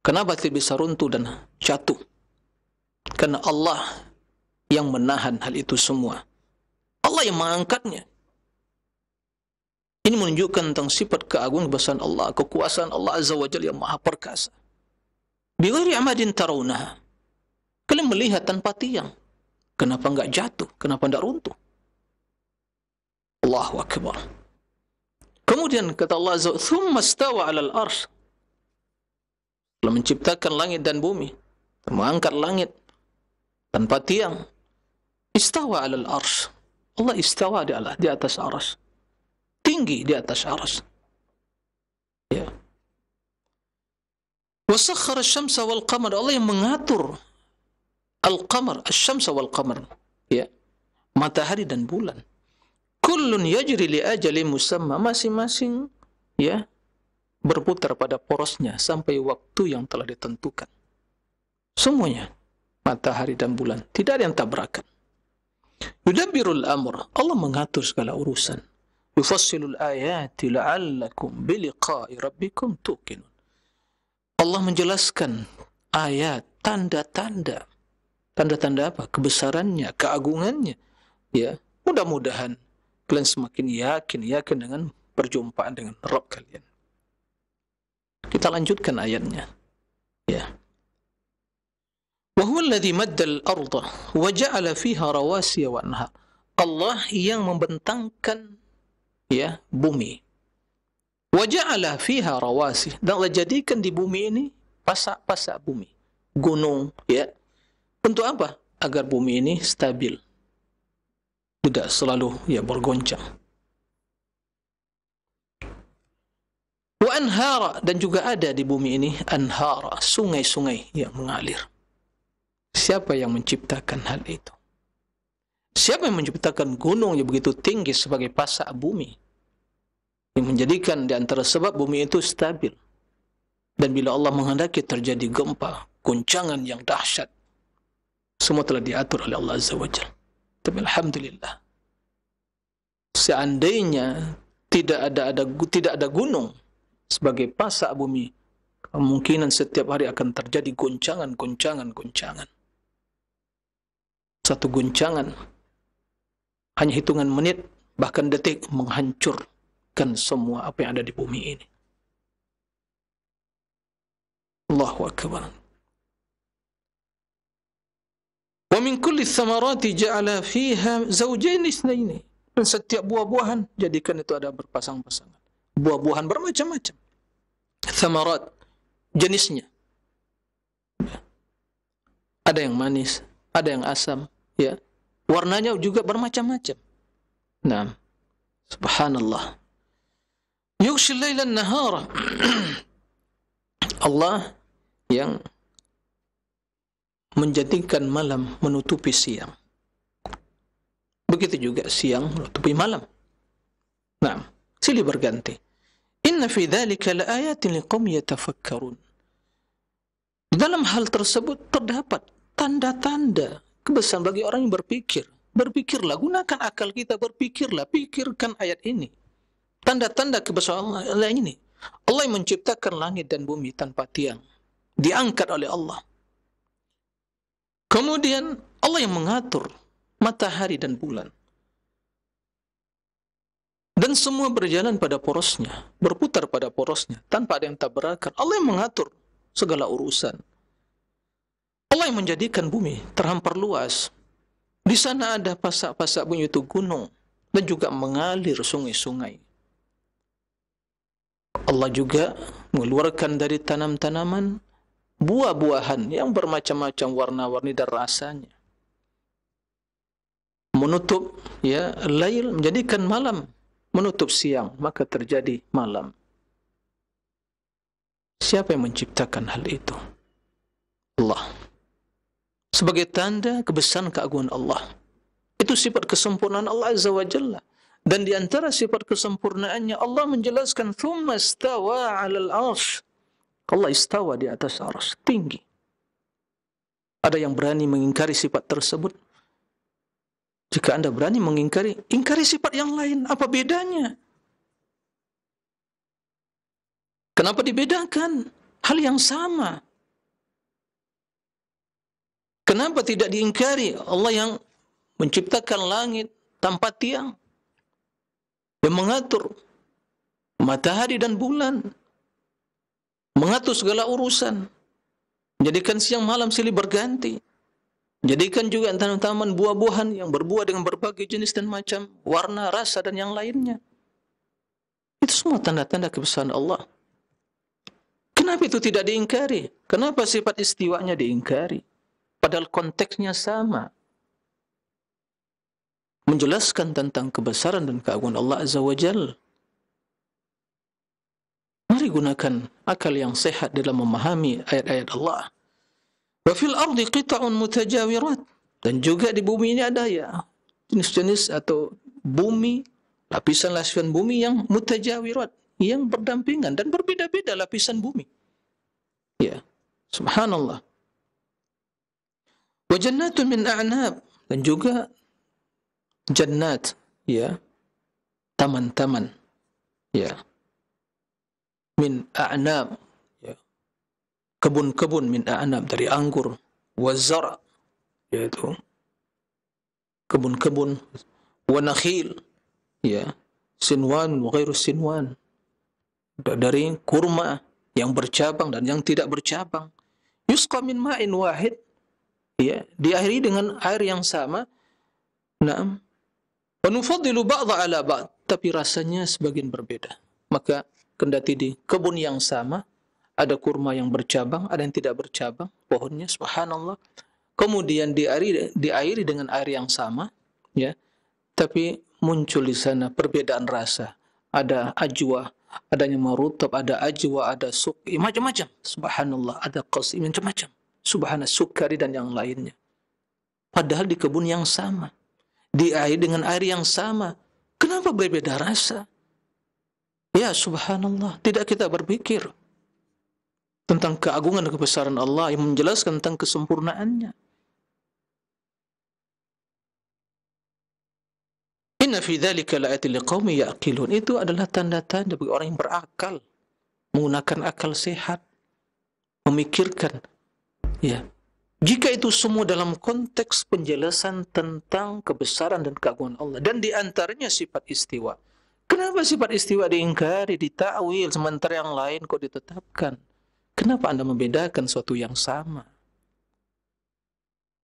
Kenapa tidak bisa runtuh dan jatuh? Karena Allah yang menahan hal itu semua. Allah yang mengangkatnya. Ini menunjukkan tentang sifat keagungan kebesaran Allah, kekuasaan Allah Azza wa Jalla yang maha perkasa. Bighairi amadin tarawnaha. Kalian melihat tanpa tiang. Kenapa enggak jatuh? Kenapa enggak runtuh? Allahu Akbar. Kemudian kata Allah Azza wa Jalla, "Tsumma istawa 'alal arsy." Telah menciptakan langit dan bumi, mengangkat langit tanpa tiang. Istawa 'alal arsy. Allah istawa di atas arsy. Tinggi di atas arsy. Ya. Wa sakhkhara asy-syamsa wal qamara. Allah yang mengatur al-qamar, asy-syamsa wal qamar. Ya. Matahari dan bulan. Kullun yajri li ajalin musamma, masing-masing ya berputar pada porosnya sampai waktu yang telah ditentukan. Semuanya, matahari dan bulan, tidak ada yang tabrakan. Yudabbirul amr, Allah mengatur segala urusan. Yufassilul ayati la'allakum biliqa'i rabbikum tuqinun. Allah menjelaskan ayat, tanda-tanda. Tanda-tanda apa? Kebesarannya, keagungannya. Ya, mudah-mudahan kalian semakin yakin dengan perjumpaan dengan Rabb kalian. Kita lanjutkan ayatnya. Ya. Wa huwa alladhi madda al-ardha wa ja'ala fiha rawasiya wa anhar. Allah yang membentangkan ya bumi. Wa ja'ala fiha rawasi, dan Allah jadikan di bumi ini pasak-pasak bumi, gunung, ya. Untuk apa? Agar bumi ini stabil. Tidak selalu ya bergoncang. Wa anhara, dan juga ada di bumi ini anhara, sungai-sungai yang mengalir. Siapa yang menciptakan hal itu? Siapa yang menciptakan gunung yang begitu tinggi sebagai pasak bumi, yang menjadikan di antara sebab bumi itu stabil? Dan bila Allah menghendaki terjadi gempa, guncangan yang dahsyat, semua telah diatur oleh Allah Azza wa Jalla. Tapi alhamdulillah, seandainya tidak ada gunung sebagai pasak bumi, kemungkinan setiap hari akan terjadi guncangan. Satu guncangan hanya hitungan menit, bahkan detik, menghancurkan semua apa yang ada di bumi ini. Allahu Akbar. Wa min kulli thamarati ja'ala fiha zawjayn itsnaini. Dan setiap buah-buahan jadikan itu ada berpasang-pasangan. Buah-buahan bermacam-macam. Thamarat, jenisnya. Ada yang manis, ada yang asam, ya. Warnanya juga bermacam-macam. Nah, subhanallah. Yughshil laila an-nahara. Allah yang menjadikan malam menutupi siang. Begitu juga siang menutupi malam. Nah, silih berganti. Inna fi dzalika laayatin liqaumin yatafakkarun. Dalam hal tersebut terdapat tanda-tanda kebesaran bagi orang yang berpikir. Berpikirlah, gunakan akal kita, berpikirlah, pikirkan ayat ini. Tanda-tanda kebesaran Allah ini. Allah yang menciptakan langit dan bumi tanpa tiang, diangkat oleh Allah. Kemudian Allah yang mengatur matahari dan bulan. Dan semua berjalan pada porosnya, berputar pada porosnya, tanpa ada yang tabrakan. Allah yang mengatur segala urusan. Allah yang menjadikan bumi terhampar luas. Di sana ada pasak-pasak bumi itu gunung, dan juga mengalir sungai-sungai. Allah juga mengeluarkan dari tanam-tanaman buah-buahan yang bermacam-macam warna-warni dan rasanya. Menutup lail, menjadikan malam, menutup siang, maka terjadi malam. Siapa yang menciptakan hal itu? Allah. Sebagai tanda kebesaran keagungan Allah. Itu sifat kesempurnaan Allah Azza wa Jalla. Dan di antara sifat kesempurnaannya, Allah menjelaskan, "Tsumma istawa 'alal 'arsy." Allah istawa di atas arsy, tinggi. Ada yang berani mengingkari sifat tersebut? Jika Anda berani mengingkari, ingkari sifat yang lain. Apa bedanya? Kenapa dibedakan? Hal yang sama. Kenapa tidak diingkari Allah yang menciptakan langit tanpa tiang, yang mengatur matahari dan bulan, mengatur segala urusan, menjadikan siang malam silih berganti, menjadikan juga tanaman buah-buahan yang berbuah dengan berbagai jenis dan macam, warna, rasa, dan yang lainnya. Itu semua tanda-tanda kebesaran Allah. Kenapa itu tidak diingkari? Kenapa sifat istiwanya diingkari? Padahal konteksnya sama. Menjelaskan tentang kebesaran dan keagungan Allah Azza wa Jalla. Mari gunakan akal yang sehat dalam memahami ayat-ayat Allah. Wa fil ardi qita'un mutajawirat. Dan juga di bumi ini ada jenis-jenis atau bumi, lapisan-lapisan bumi yang mutajawirat, yang berdampingan dan berbeda-beda lapisan bumi. Ya, subhanallah. Wa jannatun min a'nab, dan juga jannat, taman-taman, min a'nab, kebun-kebun min a'nab, dari anggur, wa zar', yaitu kebun-kebun, wa nakhil, sinwan wa ghairu sinwan, dari kurma yang bercabang dan yang tidak bercabang. Yusqa min ma'in wahid, diakhiri dengan air yang sama. Naam. Wa nufaddilu ba'dha 'ala ba'd, tapi rasanya sebagian berbeda. Maka kendati di kebun yang sama, ada kurma yang bercabang, ada yang tidak bercabang pohonnya, subhanallah. Kemudian diairi dengan air yang sama, tapi muncul di sana perbedaan rasa. Ada ajwa, adanya marutab, ada ajwa, ada suqi, macam-macam. Subhanallah, ada qasi, macam-macam. subhana sukari dan yang lainnya. Padahal di kebun yang sama, di air dengan air yang sama. Kenapa berbeda rasa? Ya subhanallah, tidak kita berpikir tentang keagungan dan kebesaran Allah yang menjelaskan tentang kesempurnaannya. Inna fi dzalika laayatin liqaumin ya'qilun. Itu adalah tanda-tanda bagi orang yang berakal, menggunakan akal sehat, memikirkan. Ya. Jika itu semua dalam konteks penjelasan tentang kebesaran dan keagungan Allah, dan di antaranya sifat istiwa. Kenapa sifat istiwa diingkari, ditakwil, sementara yang lain kok ditetapkan? Kenapa Anda membedakan suatu yang sama?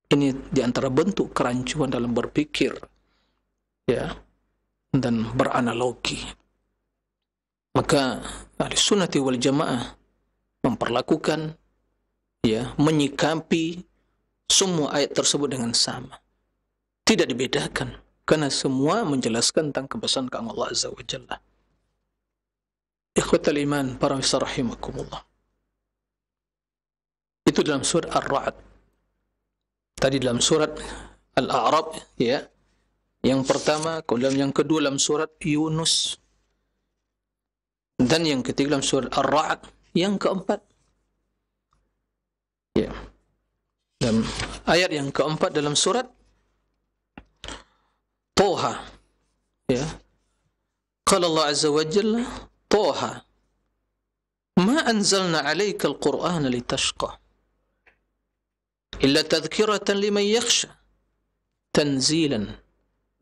Ini di antara bentuk kerancuan dalam berpikir, ya, dan beranalogi. Maka ahli sunnati wal jamaah memperlakukan, ya, menyikapi semua ayat tersebut dengan sama, tidak dibedakan, karena semua menjelaskan tentang kebesaran Allah Azza wa Jalla. Ikhwatal iman, para misal rahimakumullah. Itu dalam surat Ar-Ra'd. Tadi dalam surat Al-A'raf, ya, yang pertama, kemudian yang kedua dalam surat Yunus, dan yang ketiga dalam surat Ar-Ra'd, yang keempat, ya, dan ayat yang keempat dalam surat Toha, ya, qala Allah Azza wa Jalla, Toha, ma anzalna alaika al-Qur'ana litashqa illa tadhkiratan liman yakhsha tanzilan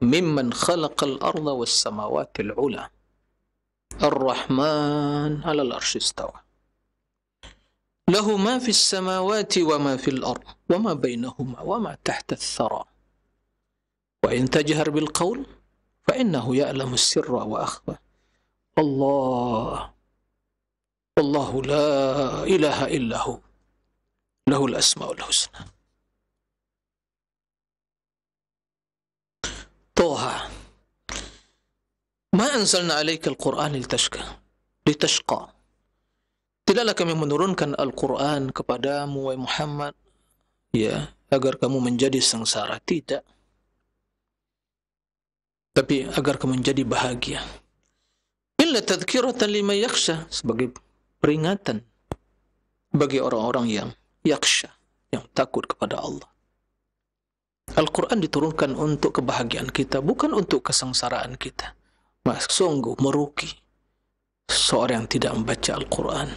mimman khalaqa al-arda was-samawati al-'ula ar-Rahman 'ala al-'arsy istawa lahu ma fis samawati wa ma fil ard wa ma bainahuma wa ma tahta ath-thara wa in tajhar bil qaul fa innahu ya'lamu as-sirra wa akhfa Allah Allahu la ilaha illahu lahul asmaul husna. Toha, ma anzalna alaika al-Qur'an litashqa. Tidaklah kami menurunkan Al-Quran kepadamu, wahai Muhammad, ya, agar kamu menjadi sengsara. Tidak. Tapi agar kamu menjadi bahagia. Illa tadhkiratan liman yakhsha, sebagai peringatan bagi orang-orang yang yakhsha, yang takut kepada Allah. Al-Quran diturunkan untuk kebahagiaan kita, bukan untuk kesengsaraan kita. Mas, sungguh merugi seorang yang tidak membaca Al-Quran,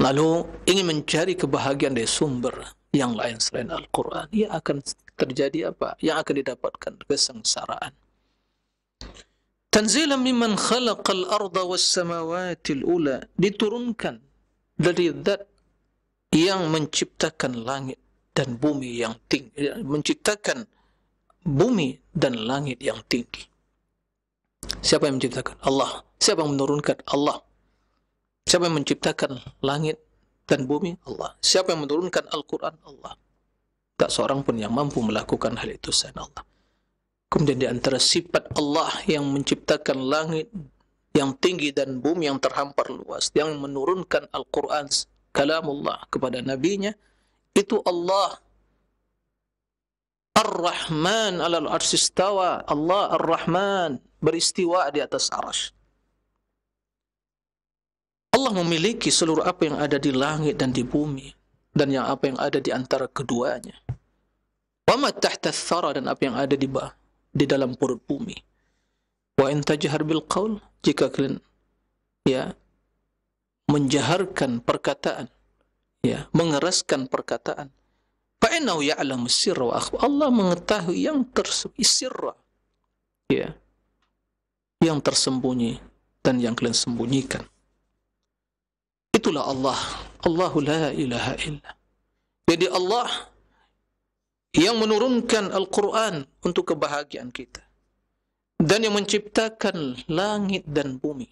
lalu ingin mencari kebahagiaan dari sumber yang lain selain Al-Quran. Ia akan terjadi apa? Yang akan didapatkan kesengsaraan. Tanzilan mimman khalaqal arda was samawati al-ula, diturunkan dari zat yang menciptakan langit dan bumi yang tinggi, menciptakan bumi dan langit yang tinggi. Siapa yang menciptakan? Allah. Siapa yang menurunkan? Allah. Siapa yang menciptakan langit dan bumi? Allah. Siapa yang menurunkan Al-Quran? Allah. Tak seorang pun yang mampu melakukan hal itu selain Allah. Kemudian di antara sifat Allah yang menciptakan langit yang tinggi dan bumi yang terhampar luas, yang menurunkan Al-Quran, kalamullah, kepada nabinya, itu Allah. Ar-Rahman 'alal 'arsy istawa. Allah Ar-Rahman beristiwa di atas arsy. Allah memiliki seluruh apa yang ada di langit dan di bumi, dan yang apa yang ada di antara keduanya. Wa ma tahta ath-thara, dan apa yang ada di dalam perut bumi. Wa in tajhar bil qaul, jika kalian, ya, menjaharkan perkataan, ya, mengeraskan perkataan, fa innahu ya'lamu sirra wa akhfa. Allah mengetahui yang sirra, ya, yang tersembunyi dan yang kalian sembunyikan. Itulah Allah. Allahu la ilaha illa. Jadi Allah yang menurunkan Al-Quran untuk kebahagiaan kita, dan yang menciptakan langit dan bumi,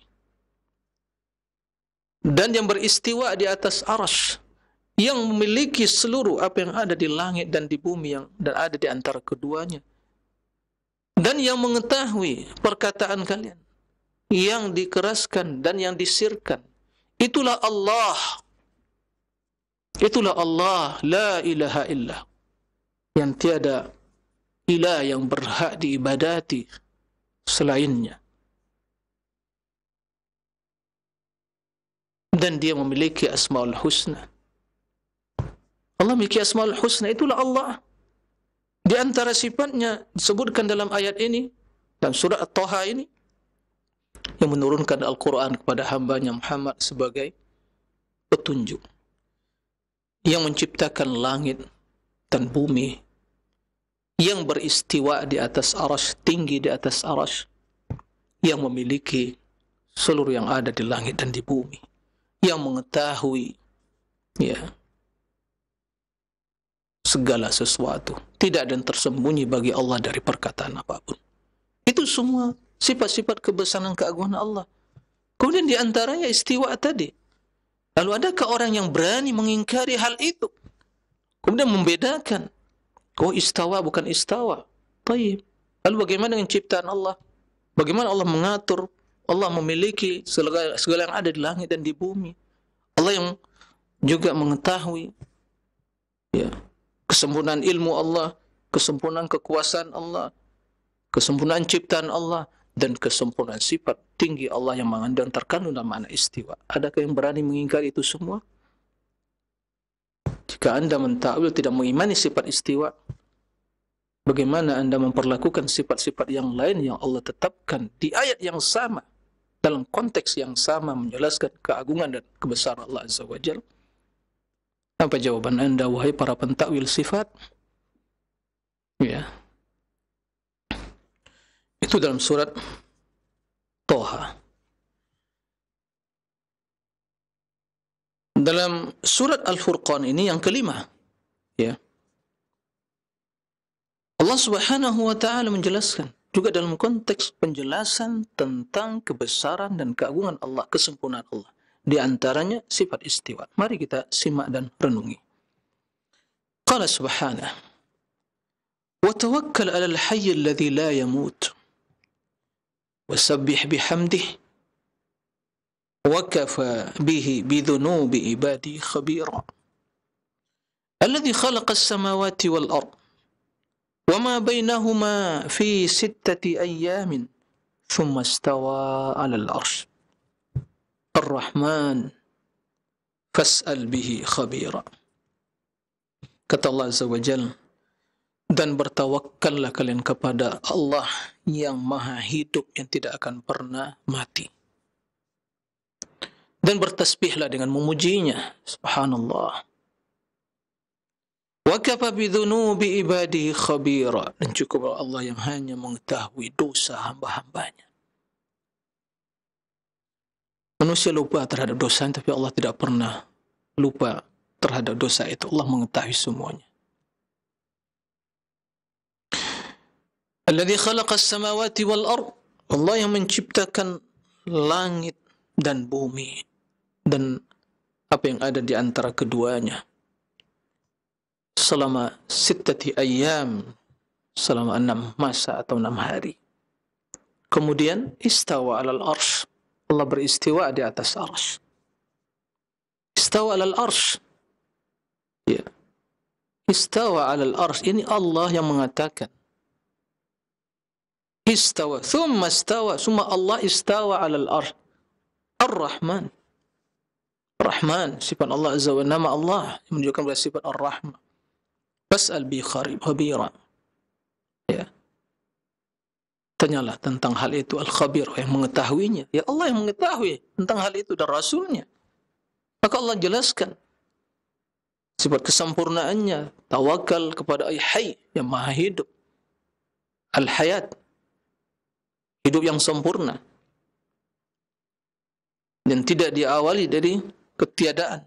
dan yang beristiwa di atas arsy, yang memiliki seluruh apa yang ada di langit dan di bumi dan ada di antara keduanya, dan yang mengetahui perkataan kalian yang dikeraskan dan yang disirkan. Itulah Allah. Itulah Allah, la ilaha illah, yang tiada ilah yang berhak diibadati selainnya. Dan dia memiliki asmaul husna. Allah memiliki asmaul husna, itulah Allah. Di antara sifatnya disebutkan dalam ayat ini, dalam surah At-Taha ini, yang menurunkan Al-Quran kepada hambanya Muhammad sebagai petunjuk, yang menciptakan langit dan bumi, yang beristiwa di atas arasy, tinggi di atas arasy, yang memiliki seluruh yang ada di langit dan di bumi, yang mengetahui segala sesuatu, tidak ada yang tersembunyi bagi Allah dari perkataan apapun. Itu semua sifat-sifat kebesaran keagungan Allah. Kemudian di antaranya istiwa tadi. Lalu adakah orang yang berani mengingkari hal itu, kemudian membedakan, oh istawa bukan istawa? Taib. Lalu bagaimana dengan ciptaan Allah? Bagaimana Allah mengatur? Allah memiliki segala yang ada di langit dan di bumi. Allah yang juga mengetahui kesempurnaan ilmu Allah, kesempurnaan kekuasaan Allah, kesempurnaan ciptaan Allah, dan kesempurnaan sifat tinggi Allah yang mengandung terkandung dalam makna istiwa. Adakah yang berani mengingkari itu semua? Jika Anda mentakwil tidak mengimani sifat istiwa, bagaimana Anda memperlakukan sifat-sifat yang lain yang Allah tetapkan di ayat yang sama, dalam konteks yang sama, menjelaskan keagungan dan kebesaran Allah Azza wa Jalla? Apa jawaban Anda, wahai para pentakwil sifat? Itu dalam surat Toha. Dalam surat Al-Furqan ini yang kelima, Allah Subhanahu wa ta'ala menjelaskan juga dalam konteks penjelasan tentang kebesaran dan keagungan Allah, kesempurnaan Allah. Di antaranya sifat istiwa. Mari kita simak dan renungi. Qala subhanahu wa tawakkal 'alal hayy alladhi la yamut wasabbih bihamdihi wa kafa bihi bidhunubi ibadi khabira alladhi khalaqa as-samawati wal ard wama bainahuma fi 6 ayyamin thumma istawa 'alal 'arsy Ar-Rahman fas'al bihi khabira. Kata Allah Azza wa Jalla, dan bertawakkallah kalian kepada Allah yang maha hidup, yang tidak akan pernah mati. Dan bertasbihlah dengan memujinya. Subhanallah. Wa kafa bidhunubi ibadihi khabira. Dan cukup Allah yang hanya mengetahui dosa hamba-hambanya. Manusia lupa terhadap dosa, tapi Allah tidak pernah lupa terhadap dosa itu. Allah mengetahui semuanya. Alladzi khalaqas samawati wal ard. Allah yang menciptakan langit dan bumi dan apa yang ada di antara keduanya. Selama 6 ayyam, selama 6 masa atau 6 hari. Kemudian istawa 'alal 'arsy. Allah beristiwa di atas arsy. Istawa 'alal arsy. Istawa 'alal arsy. Ini Allah yang mengatakan. Istawa, thumma istawa, summa Allah istawa 'alal arsy. Ar-Rahman. Rahman, sifat Allah Azza wa Jalla, nama Allah yang menunjukkan pada sifat Ar-Rahman. Fas'al bi khabira. Tanyalah tentang hal itu Al-Khabir, yang mengetahuinya. Ya Allah yang mengetahui tentang hal itu dan Rasulnya. Maka Allah jelaskan sifat kesempurnaannya. Tawakal kepada Al-Hayy, yang maha hidup. Al-Hayat, hidup yang sempurna. Dan tidak diawali dari ketiadaan.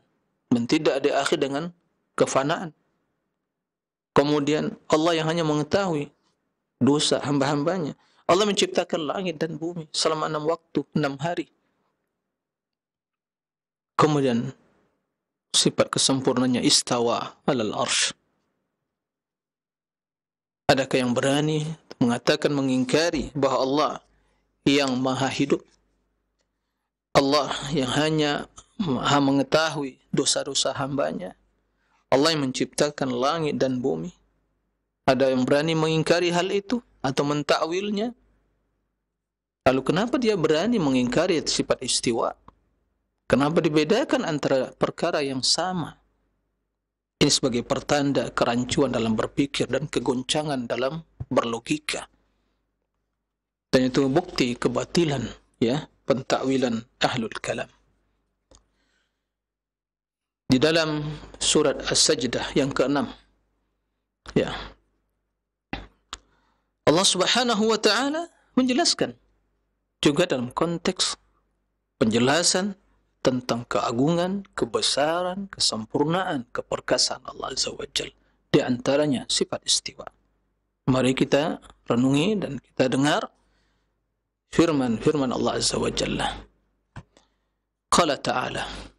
Dan tidak diakhiri dengan kefanaan. Kemudian Allah yang hanya mengetahui dosa hamba-hambanya. Allah menciptakan langit dan bumi selama 6 waktu, 6 hari. Kemudian sifat kesempurnaannya istawa 'alal arsy. Adakah yang berani mengatakan, mengingkari bahwa Allah yang maha hidup, Allah yang hanya maha mengetahui dosa-dosa hambanya, Allah yang menciptakan langit dan bumi. Ada yang berani mengingkari hal itu atau mentakwilnya? Lalu kenapa dia berani mengingkari sifat istiwa? Kenapa dibedakan antara perkara yang sama? Ini sebagai pertanda kerancuan dalam berpikir dan kegoncangan dalam berlogika. Dan itu bukti kebatilan, ya, pentakwilan ahlul kalam. Di dalam surat As-Sajdah yang ke-6, ya, Allah Subhanahu wa taala menjelaskan juga dalam konteks penjelasan tentang keagungan, kebesaran, kesempurnaan, keperkasaan Allah Azza wa Jalla. Di antaranya sifat istiwa. Mari kita renungi dan kita dengar firman Allah Azza wa Jalla. Qala ta'ala,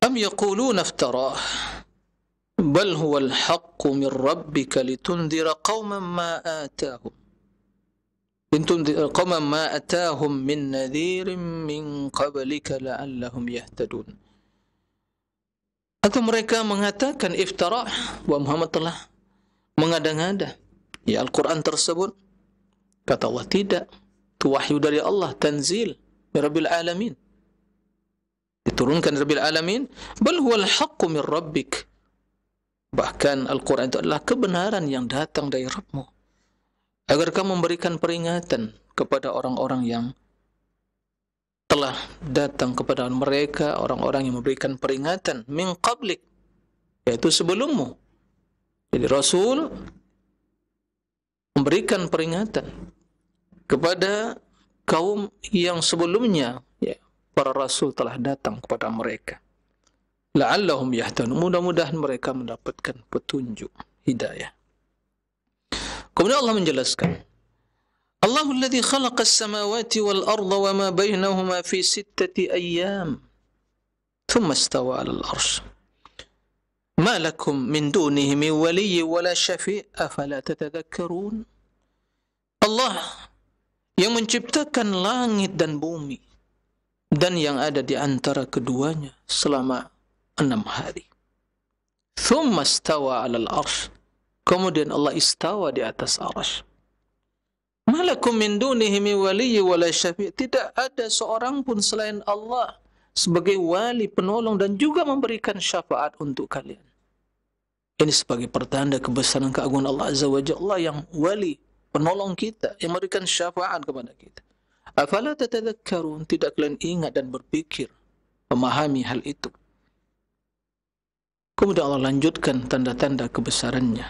Am yaquluna iftarah, bal huwa al-haqqu min rabbika litundhira qauman ma atahum قَوْمًا مَا أَتَاهُمْ مِنْ نَذِيرٍ مِنْ قَبْلِكَ لَعَلَّهُمْ يَهْتَدُونَ. Atau mereka mengatakan iftara, bahwa Muhammad telah mengada-ngada ya Al-Quran tersebut. Kata Allah, tidak, itu wahyu dari Allah, tanzil min Rabbil Alamin, diturunkan dari Rabbil Alamin. Bal huwal haqqu min rabbik, bahkan Al-Quran itu adalah kebenaran yang datang dari Rabbmu, agar kamu memberikan peringatan kepada orang-orang yang telah datang kepada mereka, orang-orang yang memberikan peringatan min qablik, yaitu sebelummu. Jadi Rasul memberikan peringatan kepada kaum yang sebelumnya, ya, para Rasul telah datang kepada mereka. La'allahum yahtadun, mudah-mudahan mereka mendapatkan petunjuk, hidayah. Kemudian Allah menjelaskan, Allahu alladhi khalaqa as-samawati wal arda wa ma bainahuma fi 6 ayyam thumma istawa 'ala al-'arsy ma lakum min dunihi min waliyyin wala syafi' afala tatadhakkarun. Allah yang menciptakan langit dan bumi dan yang ada di antara keduanya selama 6 hari. Thumma istawa 'ala al-'arsy, kemudian Allah istawa di atas arsy. Malakum min dunihi min waliyyi wala syafi', tidak ada seorang pun selain Allah sebagai wali, penolong dan juga memberikan syafaat untuk kalian. Ini sebagai pertanda kebesaran keagungan Allah Azza wa Jalla, Allah yang wali, penolong kita, yang memberikan syafaat kepada kita. Afala tatadhakkarun, tidak kalian ingat dan berpikir, memahami hal itu. Kemudian Allah lanjutkan tanda-tanda kebesarannya.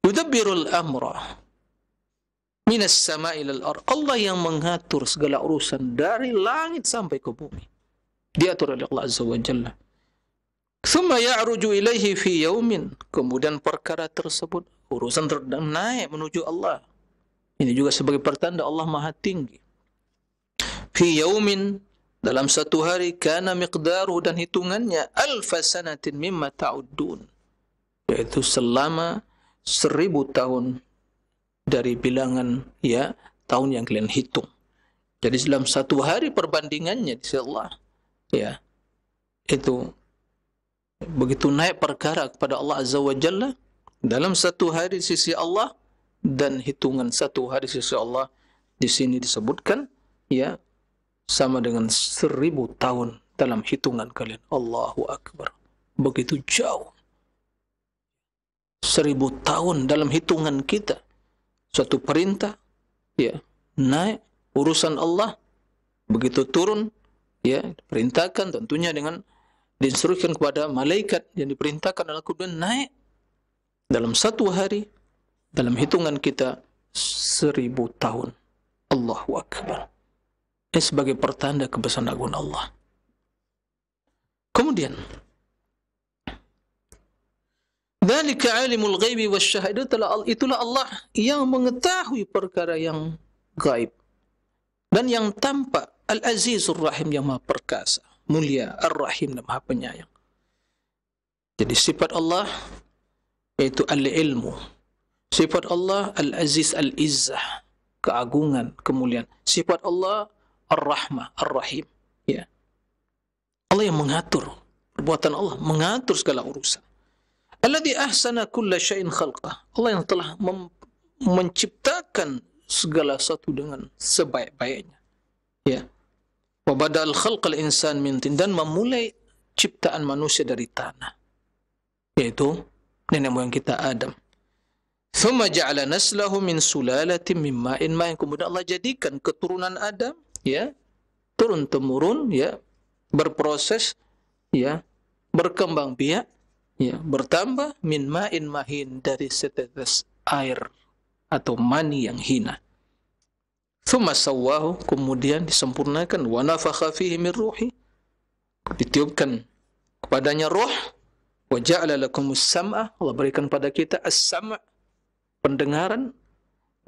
Yudabbirul amra minas sama'i ilal ardh, Allah yang mengatur segala urusan dari langit sampai ke bumi, diatur oleh Allah Azza wa Jalla. Thumma ya'ruju ilaihi fi yaumin, kemudian perkara tersebut, urusan naik menuju Allah. Ini juga sebagai pertanda Allah Maha Tinggi. Fi yaumin, dalam satu hari, kana miqdaruhu, dan hitungannya, alfa sanatin mimma ta'uddun, yaitu selama 1000 tahun dari bilangan, ya, tahun yang kalian hitung. Jadi dalam satu hari perbandingannya di sisi Allah, ya, itu begitu naik perkara kepada Allah Azza wa Jalla dalam satu hari di sisi Allah, dan hitungan satu hari di sisi Allah di sini disebutkan, ya, sama dengan 1000 tahun dalam hitungan kalian. Allahu Akbar, begitu jauh. 1000 tahun dalam hitungan kita. Suatu perintah, ya, naik urusan Allah, begitu turun, ya, perintahkan tentunya dengan diinstruksikan kepada malaikat yang diperintahkan, adalah kemudian naik dalam satu hari dalam hitungan kita 1000 tahun. Allahu Akbar. Ini sebagai pertanda kebesaran agung Allah. Kemudian, dzalika alimul ghaibi wasyahada, itulah Allah yang mengetahui perkara yang gaib dan yang tampak. Al-Azizur Rahim, yang Maha Perkasa, mulia, Ar-Rahim, dan Maha Penyayang. Jadi sifat Allah yaitu al-ilmu. Sifat Allah al-Aziz, al-Izzah, keagungan, kemuliaan. Sifat Allah Ar-Rahmah, Ar-Rahim, ya. Allah yang mengatur perbuatan Allah, mengatur segala urusan. Alladzi ahsana kulla syai'in khalqah. Allah yang telah menciptakan segala sesuatu dengan sebaik-baiknya. Ya. Wa bada'al khalqal insan min tin, dan memulai ciptaan manusia dari tanah. Yaitu nenek moyang kita Adam. Thumma ja'ala naslahu min sulalatin min ma'in ma'in. Kemudian Allah jadikan keturunan Adam, ya, turun temurun, ya, berproses, ya, berkembang biak, ya, bertambah min ma'in mahin, dari setetes air atau mani yang hina. Thumma sawwahu, kemudian disempurnakan, wa nafakha fihi min ruhi, ditiupkan kepadanya roh, wa ja'ala lakumus sam'a, Allah berikan pada kita as-sam', pendengaran,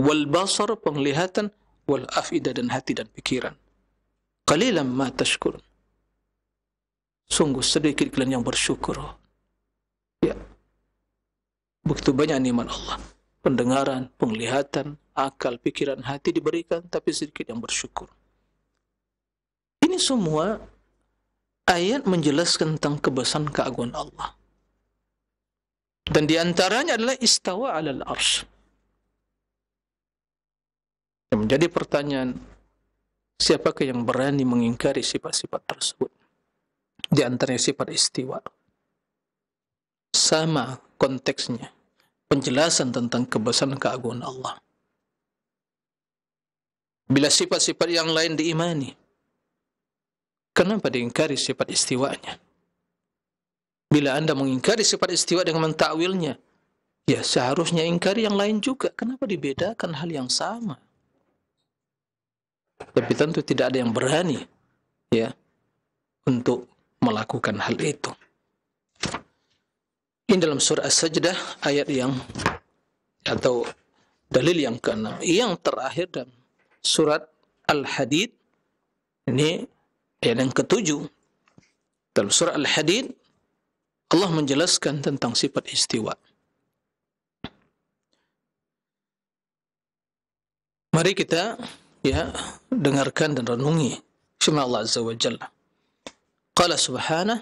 wal basar, penglihatan, wal af'idah, dan hati dan pikiran. Qalilan ma tashkurun. Sungguh sedikit kalian yang bersyukur. Ya. Begitu banyak nikmat Allah. Pendengaran, penglihatan, akal, pikiran, hati diberikan, tapi sedikit yang bersyukur. Ini semua ayat menjelaskan tentang kebesaran keagungan Allah. Dan diantaranya adalah istawa alal arsy. Yang menjadi pertanyaan, siapakah yang berani mengingkari sifat-sifat tersebut? Di antaranya sifat istiwa. Sama konteksnya, penjelasan tentang kebesaran keagungan Allah. Bila sifat-sifat yang lain diimani, kenapa diingkari sifat istiwanya? Bila Anda mengingkari sifat istiwa dengan mentakwilnya, ya seharusnya ingkari yang lain juga. Kenapa dibedakan hal yang sama? Tapi tentu tidak ada yang berani, ya, untuk melakukan hal itu. Ini dalam surah As-Sajdah ayat yang, atau dalil yang ke-6. Yang terakhir dalam surat Al-Hadid, ini ayat yang ke-7. Dalam surah Al-Hadid Allah menjelaskan tentang sifat istiwa. Mari kita, ya, dengarkan dan renungi firman Allah Azza wa Jalla. Qala subhanahu,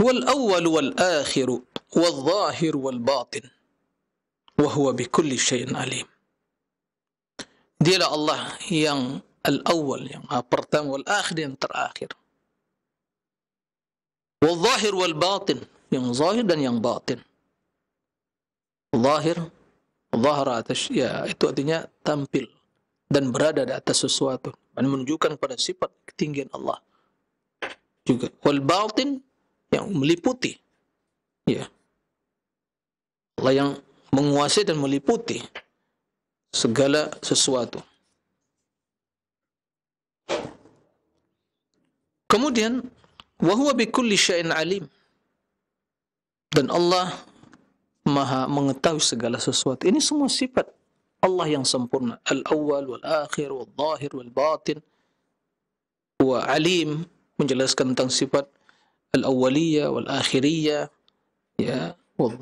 huwal awwal wal akhir wal zahir wal batin wa huwa bikulli syai'in alim. Dialah Allah yang al-awwal, yang pertama, wal akhir, yang terakhir. Wal zahir wal batin, yang zahir dan yang batin. Zahir, zahara atas, ya, itu artinya tampil dan berada di atas sesuatu, dan menunjukkan pada sifat ketinggian Allah juga. Wal batin, yang meliputi, ya, Allah yang menguasai dan meliputi segala sesuatu. Kemudian wa huwa bikulli syai'in alim, dan Allah Maha mengetahui segala sesuatu. Ini semua sifat Allah yang sempurna. Al-awwal wal akhir wal zahir wal batin. Wa alim, menjelaskan tentang sifat al-awwaliyah wal akhiriyah, ya, wal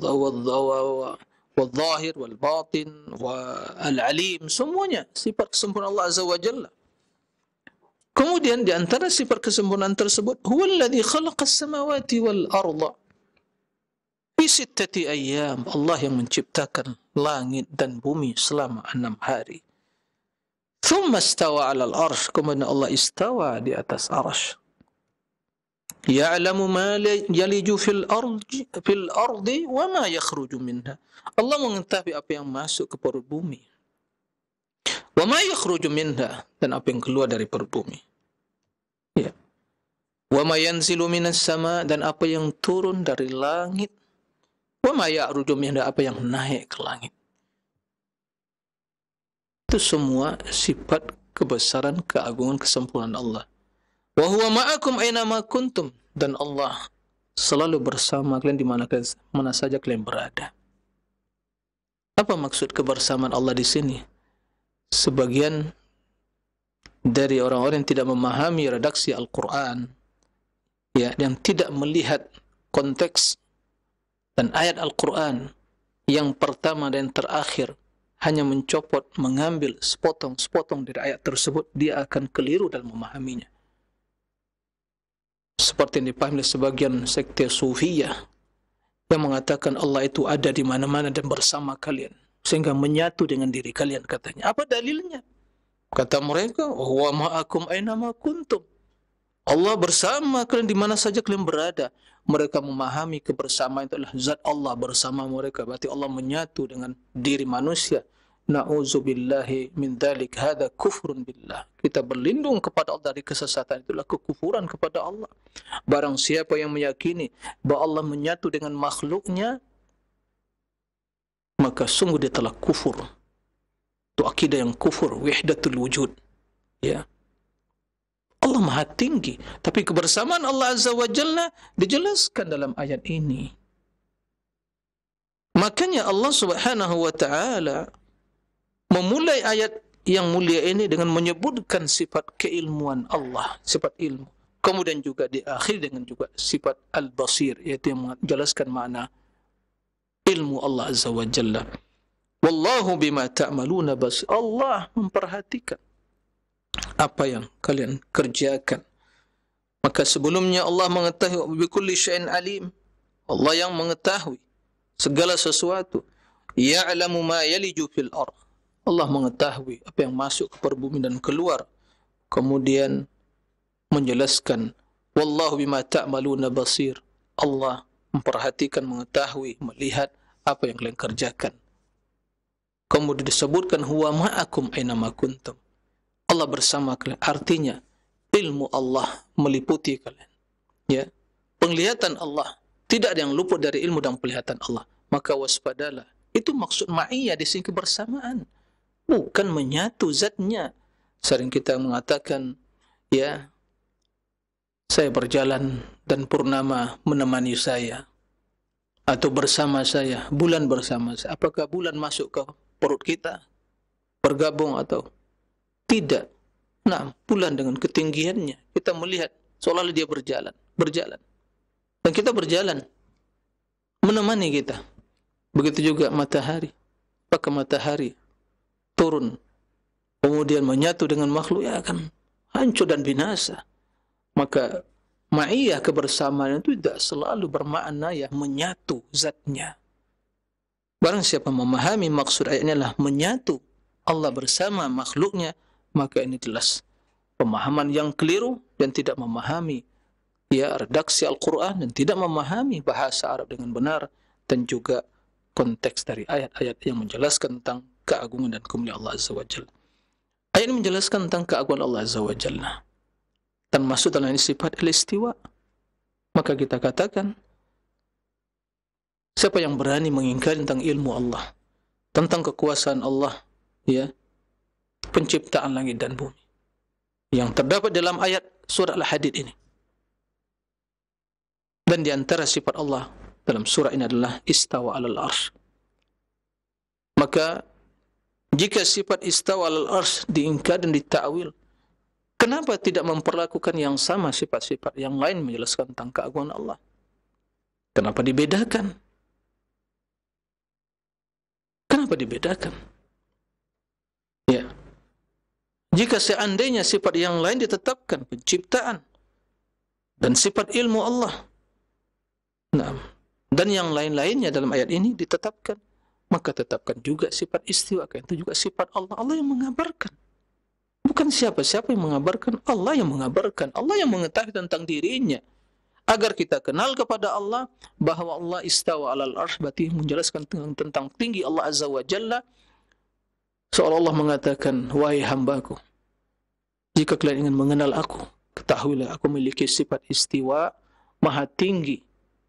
zahir wal batin wa al-alim, semuanya sifat kesempurnaan Allah Azza wa Jalla. Kemudian di antara sifat kesempurnaan tersebut, huwallazi khalaqas samawati wal arda fi sittati ayyam, Allah yang menciptakan langit dan bumi selama 6 hari. Thumma istawa 'alal arsy, kemudian Allah istawa di atas arsy. Ya'lamu ma yaliju fil ardi wa ma yakhruju minha. Allah mengetahui apa yang masuk ke perut bumi. Wa ma yakhruju minha, dan apa yang keluar dari perut bumi. Ya. Wa ma yanzilu minas sama, dan apa yang turun dari langit. Wa ma ya'ruju minha, apa yang naik ke langit. Itu semua sifat kebesaran, keagungan, kesempurnaan Allah. Wa huwa ma'akum aina ma kuntum, dan Allah selalu bersama kalian di mana saja kalian berada. Apa maksud kebersamaan Allah di sini? Sebagian dari orang-orang yang tidak memahami redaksi Al-Quran, ya, yang tidak melihat konteks dan ayat Al-Quran yang pertama dan terakhir, hanya mencopot, mengambil sepotong-sepotong dari ayat tersebut, dia akan keliru dalam memahaminya. seperti yang dipahami oleh sebagian sekte Sufiyah yang mengatakan Allah itu ada di mana-mana dan bersama kalian, sehingga menyatu dengan diri kalian katanya. Apa dalilnya? Kata mereka, "Wa ma'akum aina ma kuntum." Allah bersama kalian di mana saja kalian berada. Mereka memahami kebersamaan itu adalah zat Allah bersama mereka. Berarti Allah menyatu dengan diri manusia. Na'udzubillahi min dzalik, hadza kufrun billah. Kita berlindung kepada Allah dari kesesatan, itulah kekufuran kepada Allah. Barang siapa yang meyakini bahwa Allah menyatu dengan makhluknya, maka sungguh dia telah kufur. Itu akidah yang kufur, wahdatul wujud. Ya. Allah Maha Tinggi, tapi kebersamaan Allah Azza wa Jalla dijelaskan dalam ayat ini. Makanya Allah Subhanahu wa taala memulai ayat yang mulia ini dengan menyebutkan sifat keilmuan Allah, sifat ilmu. Kemudian juga diakhiri dengan juga sifat al-basir, yaitu yang menjelaskan makna ilmu Allah Azza wa Jalla. Wallahu bima ta'maluna basir. Allah memperhatikan apa yang kalian kerjakan. Maka sebelumnya Allah mengetahui bi kulli syai'in alim. Allah yang mengetahui segala sesuatu. Ya'lamu ma yaliju fil ardh. Allah mengetahui apa yang masuk ke perbumi dan keluar. Kemudian menjelaskan wallahu bima ta'maluna basir. Allah memperhatikan, mengetahui, melihat apa yang kalian kerjakan. Kemudian disebutkan huwa ma'akum aina ma kuntum. Allah bersama kalian. Artinya ilmu Allah meliputi kalian. Ya, penglihatan Allah, tidak ada yang luput dari ilmu dan penglihatan Allah. Maka waspadalah. Itu maksud ma'iyah di sini, kebersamaan, bukan menyatu zatnya. Sering kita mengatakan, ya, saya berjalan dan purnama menemani saya, atau bersama saya, bulan bersama saya. Apakah bulan masuk ke perut kita, bergabung atau tidak? Nah, bulan dengan ketinggiannya kita melihat seolah-olah dia berjalan, dan kita berjalan menemani kita. Begitu juga matahari. Apakah matahari turun kemudian menyatu dengan makhluk, ya akan hancur dan binasa. Maka ma'iyah, kebersamaan itu tidak selalu bermakna ya menyatu zatnya. Barang siapa memahami maksud ayatnya adalah menyatu Allah bersama makhluknya, maka ini jelas pemahaman yang keliru dan tidak memahami ya redaksi Al-Quran dan tidak memahami bahasa Arab dengan benar, dan juga konteks dari ayat-ayat yang menjelaskan tentang keagungan dan kemuliaan Allah Azza wa Jalla. Ayat ini menjelaskan tentang keagungan Allah Azza wa Jalla, dan masuk dalam sifat al-istiwa. Maka kita katakan, siapa yang berani mengingkari tentang ilmu Allah, tentang kekuasaan Allah, ya, penciptaan langit dan bumi, yang terdapat dalam ayat surah Al-Hadid ini. Dan di antara sifat Allah dalam surah ini adalah istawa alal arsh. Maka jika sifat istawa alal arsh diingkar dan ditakwil, kenapa tidak memperlakukan yang sama sifat-sifat yang lain menjelaskan tentang keagungan Allah? Kenapa dibedakan? Kenapa dibedakan? Ya. Jika seandainya sifat yang lain ditetapkan, penciptaan dan sifat ilmu Allah, nah, dan yang lain-lainnya dalam ayat ini ditetapkan, maka tetapkan juga sifat istiwa, itu juga sifat Allah. Allah yang mengabarkan, bukan siapa-siapa yang mengabarkan. Allah yang mengabarkan, Allah yang mengetahui tentang dirinya. Agar kita kenal kepada Allah bahwa Allah istawa alal arsh, berarti menjelaskan tentang tinggi Allah Azza wa Jalla. Seolah-olah mengatakan, wahai hambaku, jika kalian ingin mengenal aku, ketahuilah aku memiliki sifat istiwa, maha tinggi,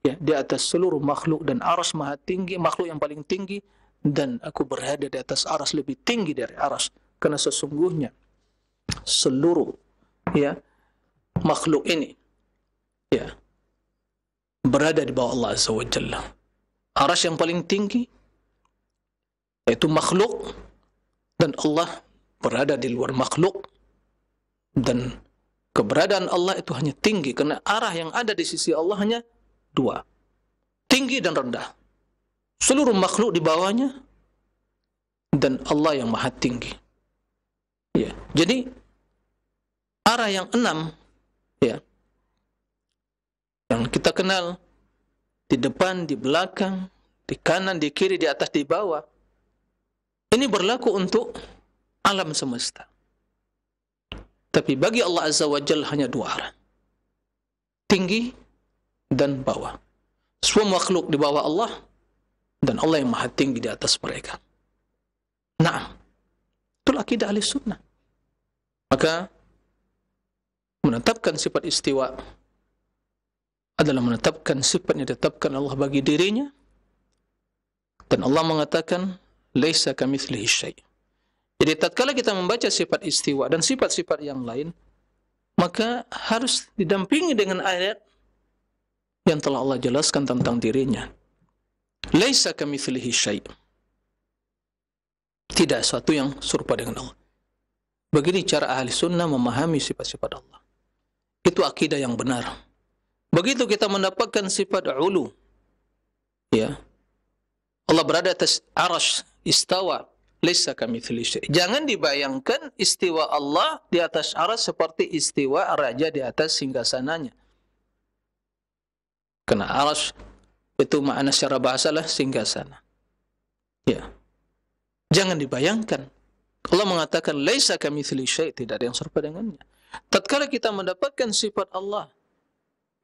ya, di atas seluruh makhluk, dan aras maha tinggi, makhluk yang paling tinggi, dan aku berada di atas aras, lebih tinggi dari aras, karena sesungguhnya seluruh ya makhluk ini ya berada di bawah Allah Azza wa Jalla. Aras yang paling tinggi yaitu makhluk, dan Allah berada di luar makhluk, dan keberadaan Allah itu hanya tinggi karena arah yang ada di sisi Allah hanya dua, tinggi dan rendah. Seluruh makhluk di bawahnya, dan Allah yang maha tinggi. Ya, jadi arah yang 6 ya yang kita kenal, di depan, di belakang, di kanan, di kiri, di atas, di bawah. Ini berlaku untuk alam semesta. Tapi bagi Allah Azza wa Jalla hanya dua arah. Tinggi dan bawah. Semua makhluk di bawah Allah, dan Allah yang maha tinggi di atas mereka. Nah, itulah akidah ahli sunnah. Maka menetapkan sifat istiwa adalah menetapkan sifat yang ditetapkan Allah bagi dirinya, dan Allah mengatakan laisa kamitslihi syai'. Jadi tatkala kita membaca sifat istiwa dan sifat-sifat yang lain, maka harus didampingi dengan ayat yang telah Allah jelaskan tentang dirinya. Laisa kamitslihi syai'. Tidak sesuatu yang serupa dengan Allah. Begini cara ahli sunnah memahami sifat-sifat Allah. Itu akidah yang benar. Begitu kita mendapatkan sifat ulu, ya, Allah berada atas arasy, istawa, laisa kamitslihi syai'. Jangan dibayangkan istiwa Allah di atas arasy seperti istiwa raja di atas singgasananya. Karena arasy itu makna secara bahasalah singgasana. Ya. Jangan dibayangkan. Allah mengatakan laisa kamitslihi syai', tidak ada yang serupa dengannya. Tatkala kita mendapatkan sifat Allah,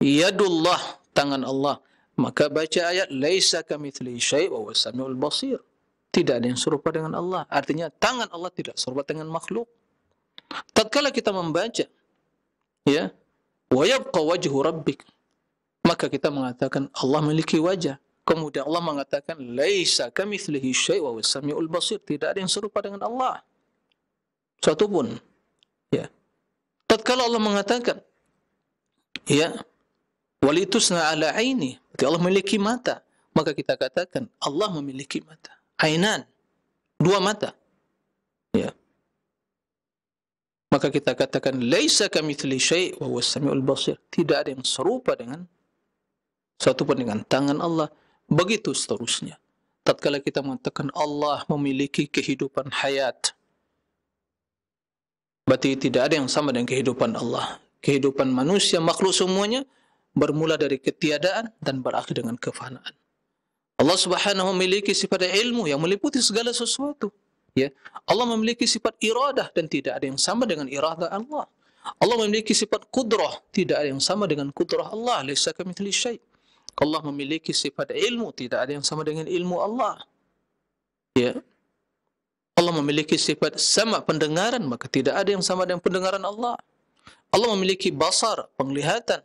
yadullah, tangan Allah, maka baca ayat laisa kamitslihi syai' wa huwas samiul basir. Tidak ada yang serupa dengan Allah. Artinya tangan Allah tidak serupa dengan makhluk. Tatkala kita membaca, ya, wa yabqa wajhu rabbik, maka kita mengatakan Allah memiliki wajah. Kemudian Allah mengatakan laisa kamitslihi syai' wa huwas samiul basir. Tidak ada yang serupa dengan Allah. Satu pun. Ya. Tatkala Allah mengatakan, ya, walitusna ala aini, berarti Allah memiliki mata, maka kita katakan Allah memiliki mata. Ainan, dua mata. Ya. Maka kita katakan laisa kamitslihi syai' wa huwas samiul basir. Tidak ada yang serupa dengan satu pun dengan tangan Allah. Begitu seterusnya. Tatkala kita mengatakan Allah memiliki kehidupan hayat, berarti tidak ada yang sama dengan kehidupan Allah. Kehidupan manusia, makhluk semuanya bermula dari ketiadaan dan berakhir dengan kefanaan. Allah Subhanahu memiliki sifat ilmu yang meliputi segala sesuatu. Ya, Allah memiliki sifat iradah dan tidak ada yang sama dengan iradah Allah. Allah memiliki sifat qudrah, tidak ada yang sama dengan qudrah Allah. Laisa kamitslihi syai'. Allah memiliki sifat ilmu, tidak ada yang sama dengan ilmu Allah. Ya. Allah memiliki sifat sama, pendengaran, maka tidak ada yang sama dengan pendengaran Allah. Allah memiliki basar, penglihatan,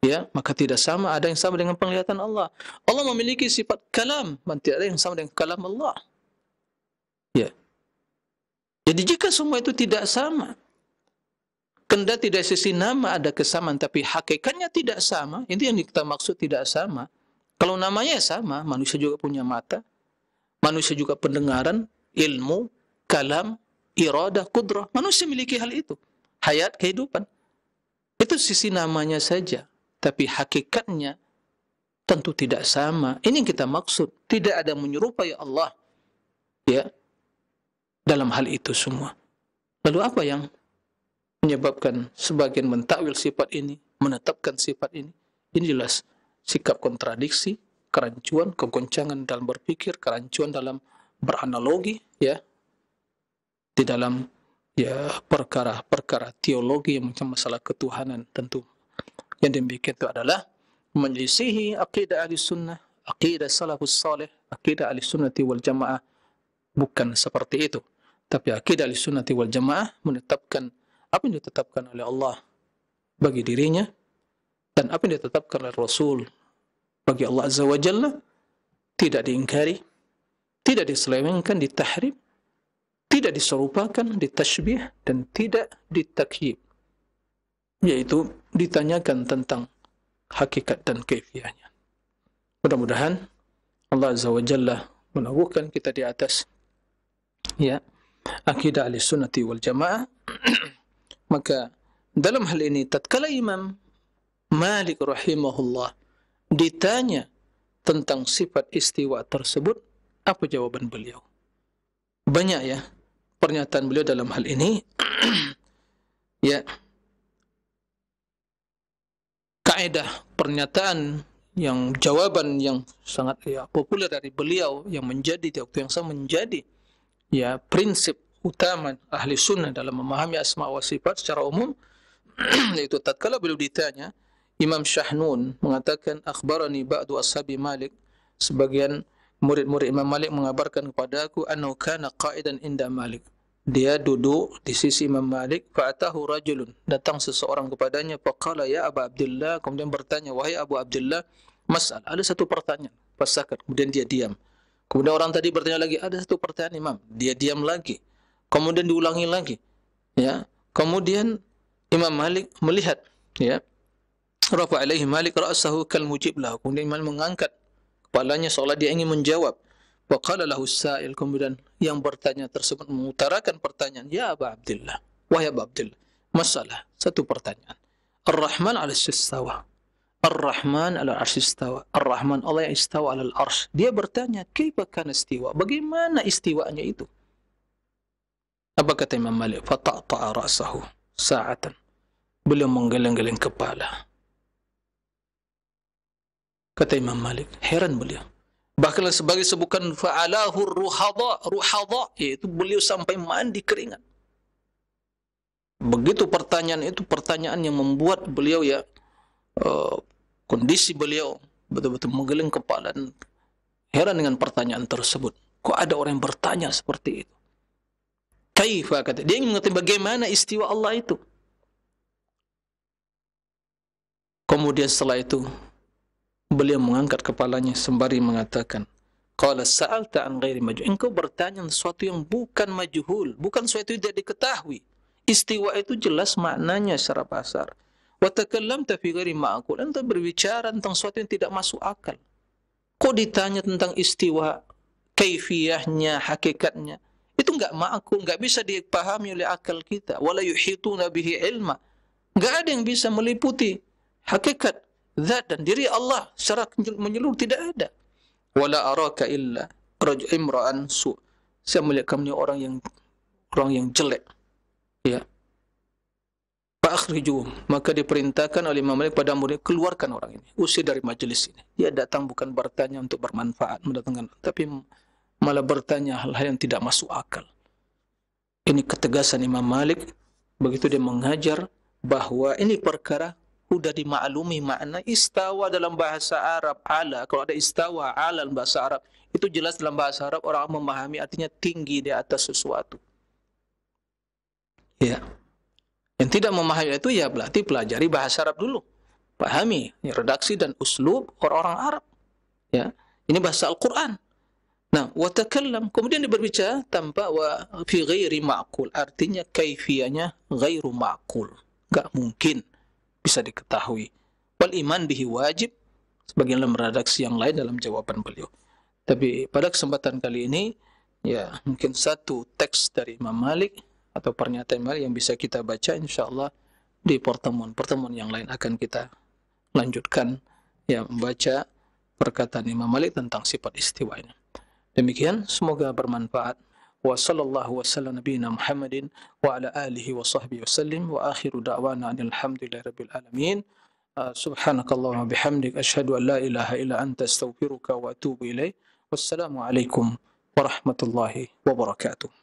ya, maka tidak sama ada yang sama dengan penglihatan Allah. Allah memiliki sifat kalam, maka tidak ada yang sama dengan kalam Allah. Ya. Jadi jika semua itu tidak sama, kendati dari sisi nama ada kesamaan, tapi hakikatnya tidak sama, itu yang kita maksud tidak sama. Kalau namanya sama, manusia juga punya mata, manusia juga pendengaran, ilmu, kalam, iradah, qudrah. Manusia memiliki hal itu. Hayat, kehidupan. Itu sisi namanya saja. Tapi hakikatnya tentu tidak sama. Ini yang kita maksud. Tidak ada menyerupai Allah, ya, dalam hal itu semua. Lalu apa yang menyebabkan sebagian mentakwil sifat ini, menetapkan sifat ini? Ini jelas sikap kontradiksi, kerancuan, kegoncangan dalam berpikir, kerancuan dalam beranalogi, ya, di dalam, ya, perkara-perkara teologi yang macam masalah ketuhanan. Tentu yang demikian itu adalah menyelisihi akidah ahli sunnah, akidah salafus salih, akidah ahli sunnati wal jamaah. Bukan seperti itu. Tapi akidah ahli sunnati wal jamaah menetapkan apa yang ditetapkan oleh Allah bagi dirinya, dan apa yang ditetapkan oleh Rasul bagi Allah Azza wa Jalla, tidak diingkari, tidak diselewengkan, ditahrif, tidak diserupakan, ditashbih, dan tidak ditakyib. Yaitu ditanyakan tentang hakikat dan kaifiahnya. Mudah-mudahan Allah Azza wa Jalla menaguhkan kita di atas, ya, akidah ahli sunnati wal jamaah. Maka dalam hal ini tatkala Imam Malik rahimahullah ditanya tentang sifat istiwa tersebut, apa jawaban beliau? Banyak, ya, pernyataan beliau dalam hal ini. Ya, kaidah pernyataan yang jawaban yang sangat populer dari beliau yang menjadi di waktu yang sama menjadi prinsip utama ahli sunnah dalam memahami asma wa sifat secara umum yaitu tatkala beliau ditanya, Imam Syahnun mengatakan akhbarani ba'du ashabi Malik, sebagian murid-murid Imam Malik mengabarkan kepadaku annahu kana qa'idan inda Malik, dia duduk di sisi Imam Malik, fa'atahu rajulun, datang seseorang kepadanya, faqala ya Aba Abdullah, kemudian bertanya, wahai Abu Abdullah, mas'al, ada satu pertanyaan, fasakat, kemudian dia diam. Kemudian orang tadi bertanya lagi, ada satu pertanyaan Imam, dia diam lagi. Kemudian diulangi lagi. Kemudian Imam Malik melihat, rafa alaihi Malik ra'sahu kal mujib lahu. Kemudian Imam mengangkat kepalanya seolah dia ingin menjawab. Wa qala lahu sa'il, kemudian yang bertanya tersebut mengutarakan pertanyaan, ya Aba Abdullah, wahai Aba Abdullah, masalah satu pertanyaan. Ar-Rahman 'alas istawa. Ar-Rahman 'ala arsy istawa. Ar-Rahman Allah yang istawa 'alal arsy. Dia bertanya, kaifa kana istiwa? Bagaimana istiwanya itu? Apa kata Imam Malik? Fata'ta'a ra'sahu sa'atan. Beliau menggeleng-geleng kepala. Kata Imam Malik, heran beliau. Bahkan sebagai sebutan fa'alahu ruhadha, yaitu beliau sampai mandi keringat. Begitu pertanyaan itu, pertanyaan yang membuat beliau kondisi beliau betul-betul menggeleng kepala dan heran dengan pertanyaan tersebut. Kok ada orang yang bertanya seperti itu? Kaifa, kata dia, ingin mengetahui bagaimana istiwa Allah itu. Kemudian setelah itu beliau mengangkat kepalanya sembari mengatakan, qala sa'alta an ghairi majhul, engkau bertanya sesuatu yang bukan majhul, bukan sesuatu yang tidak diketahui. Istiwa itu jelas maknanya secara bahasa. Wa takallamta fi ghairi ma'qul, anta berbicara tentang sesuatu yang tidak masuk akal. Kok ditanya tentang istiwa, kaifiyahnya, hakikatnya? Itu enggak ma'qul, enggak bisa dipahami oleh akal kita. Wala yuhituna bihi ilma. Enggak ada yang bisa meliputi hakikat zat dan diri Allah secara menyeluruh, tidak ada. Wala araka illa imra'an su. Saya melihat kamu orang yang jelek. Fa'akhrijuhum, maka diperintahkan oleh Imam Malik pada murid, keluarkan orang ini, usir dari majelis ini. Dia datang bukan bertanya untuk bermanfaat, mendatangkan, tapi malah bertanya hal-hal yang tidak masuk akal. Ini ketegasan Imam Malik begitu dia mengajar bahwa ini perkara sudah dimaklumi makna istawa dalam bahasa Arab, ala. Kalau ada istawa, ala dalam bahasa Arab, itu jelas dalam bahasa Arab orang memahami artinya tinggi di atas sesuatu. Yang tidak memahami itu berarti pelajari bahasa Arab dulu. Pahami redaksi dan uslub orang-orang Arab. Ini bahasa Al-Quran. Nah, wa takallam, kemudian dia berbicara tanpa wa fi ghairi ma'qul, artinya kaifiyahnya ghairu ma'qul. Enggak mungkin bisa diketahui. Wal iman bihi wajib, sebagian dalam redaksi yang lain dalam jawaban beliau. Tapi pada kesempatan kali ini, mungkin satu teks dari Imam Malik atau pernyataan Malik yang bisa kita baca, insyaallah di pertemuan yang lain akan kita lanjutkan membaca perkataan Imam Malik tentang sifat istiwa ini. Demikian, semoga bermanfaat. Wa sallallahu wasallam nabiyina Muhammadin wa ala alihi wa sahbihi wasallim wa akhiru da'wana alhamdulillahi rabbil alamin. Subhanakallahumma bihamdik asyhadu an la ilaha illa anta astaghfiruka wa atubu ilaik. Wassalamu alaikum warahmatullahi wabarakatuh.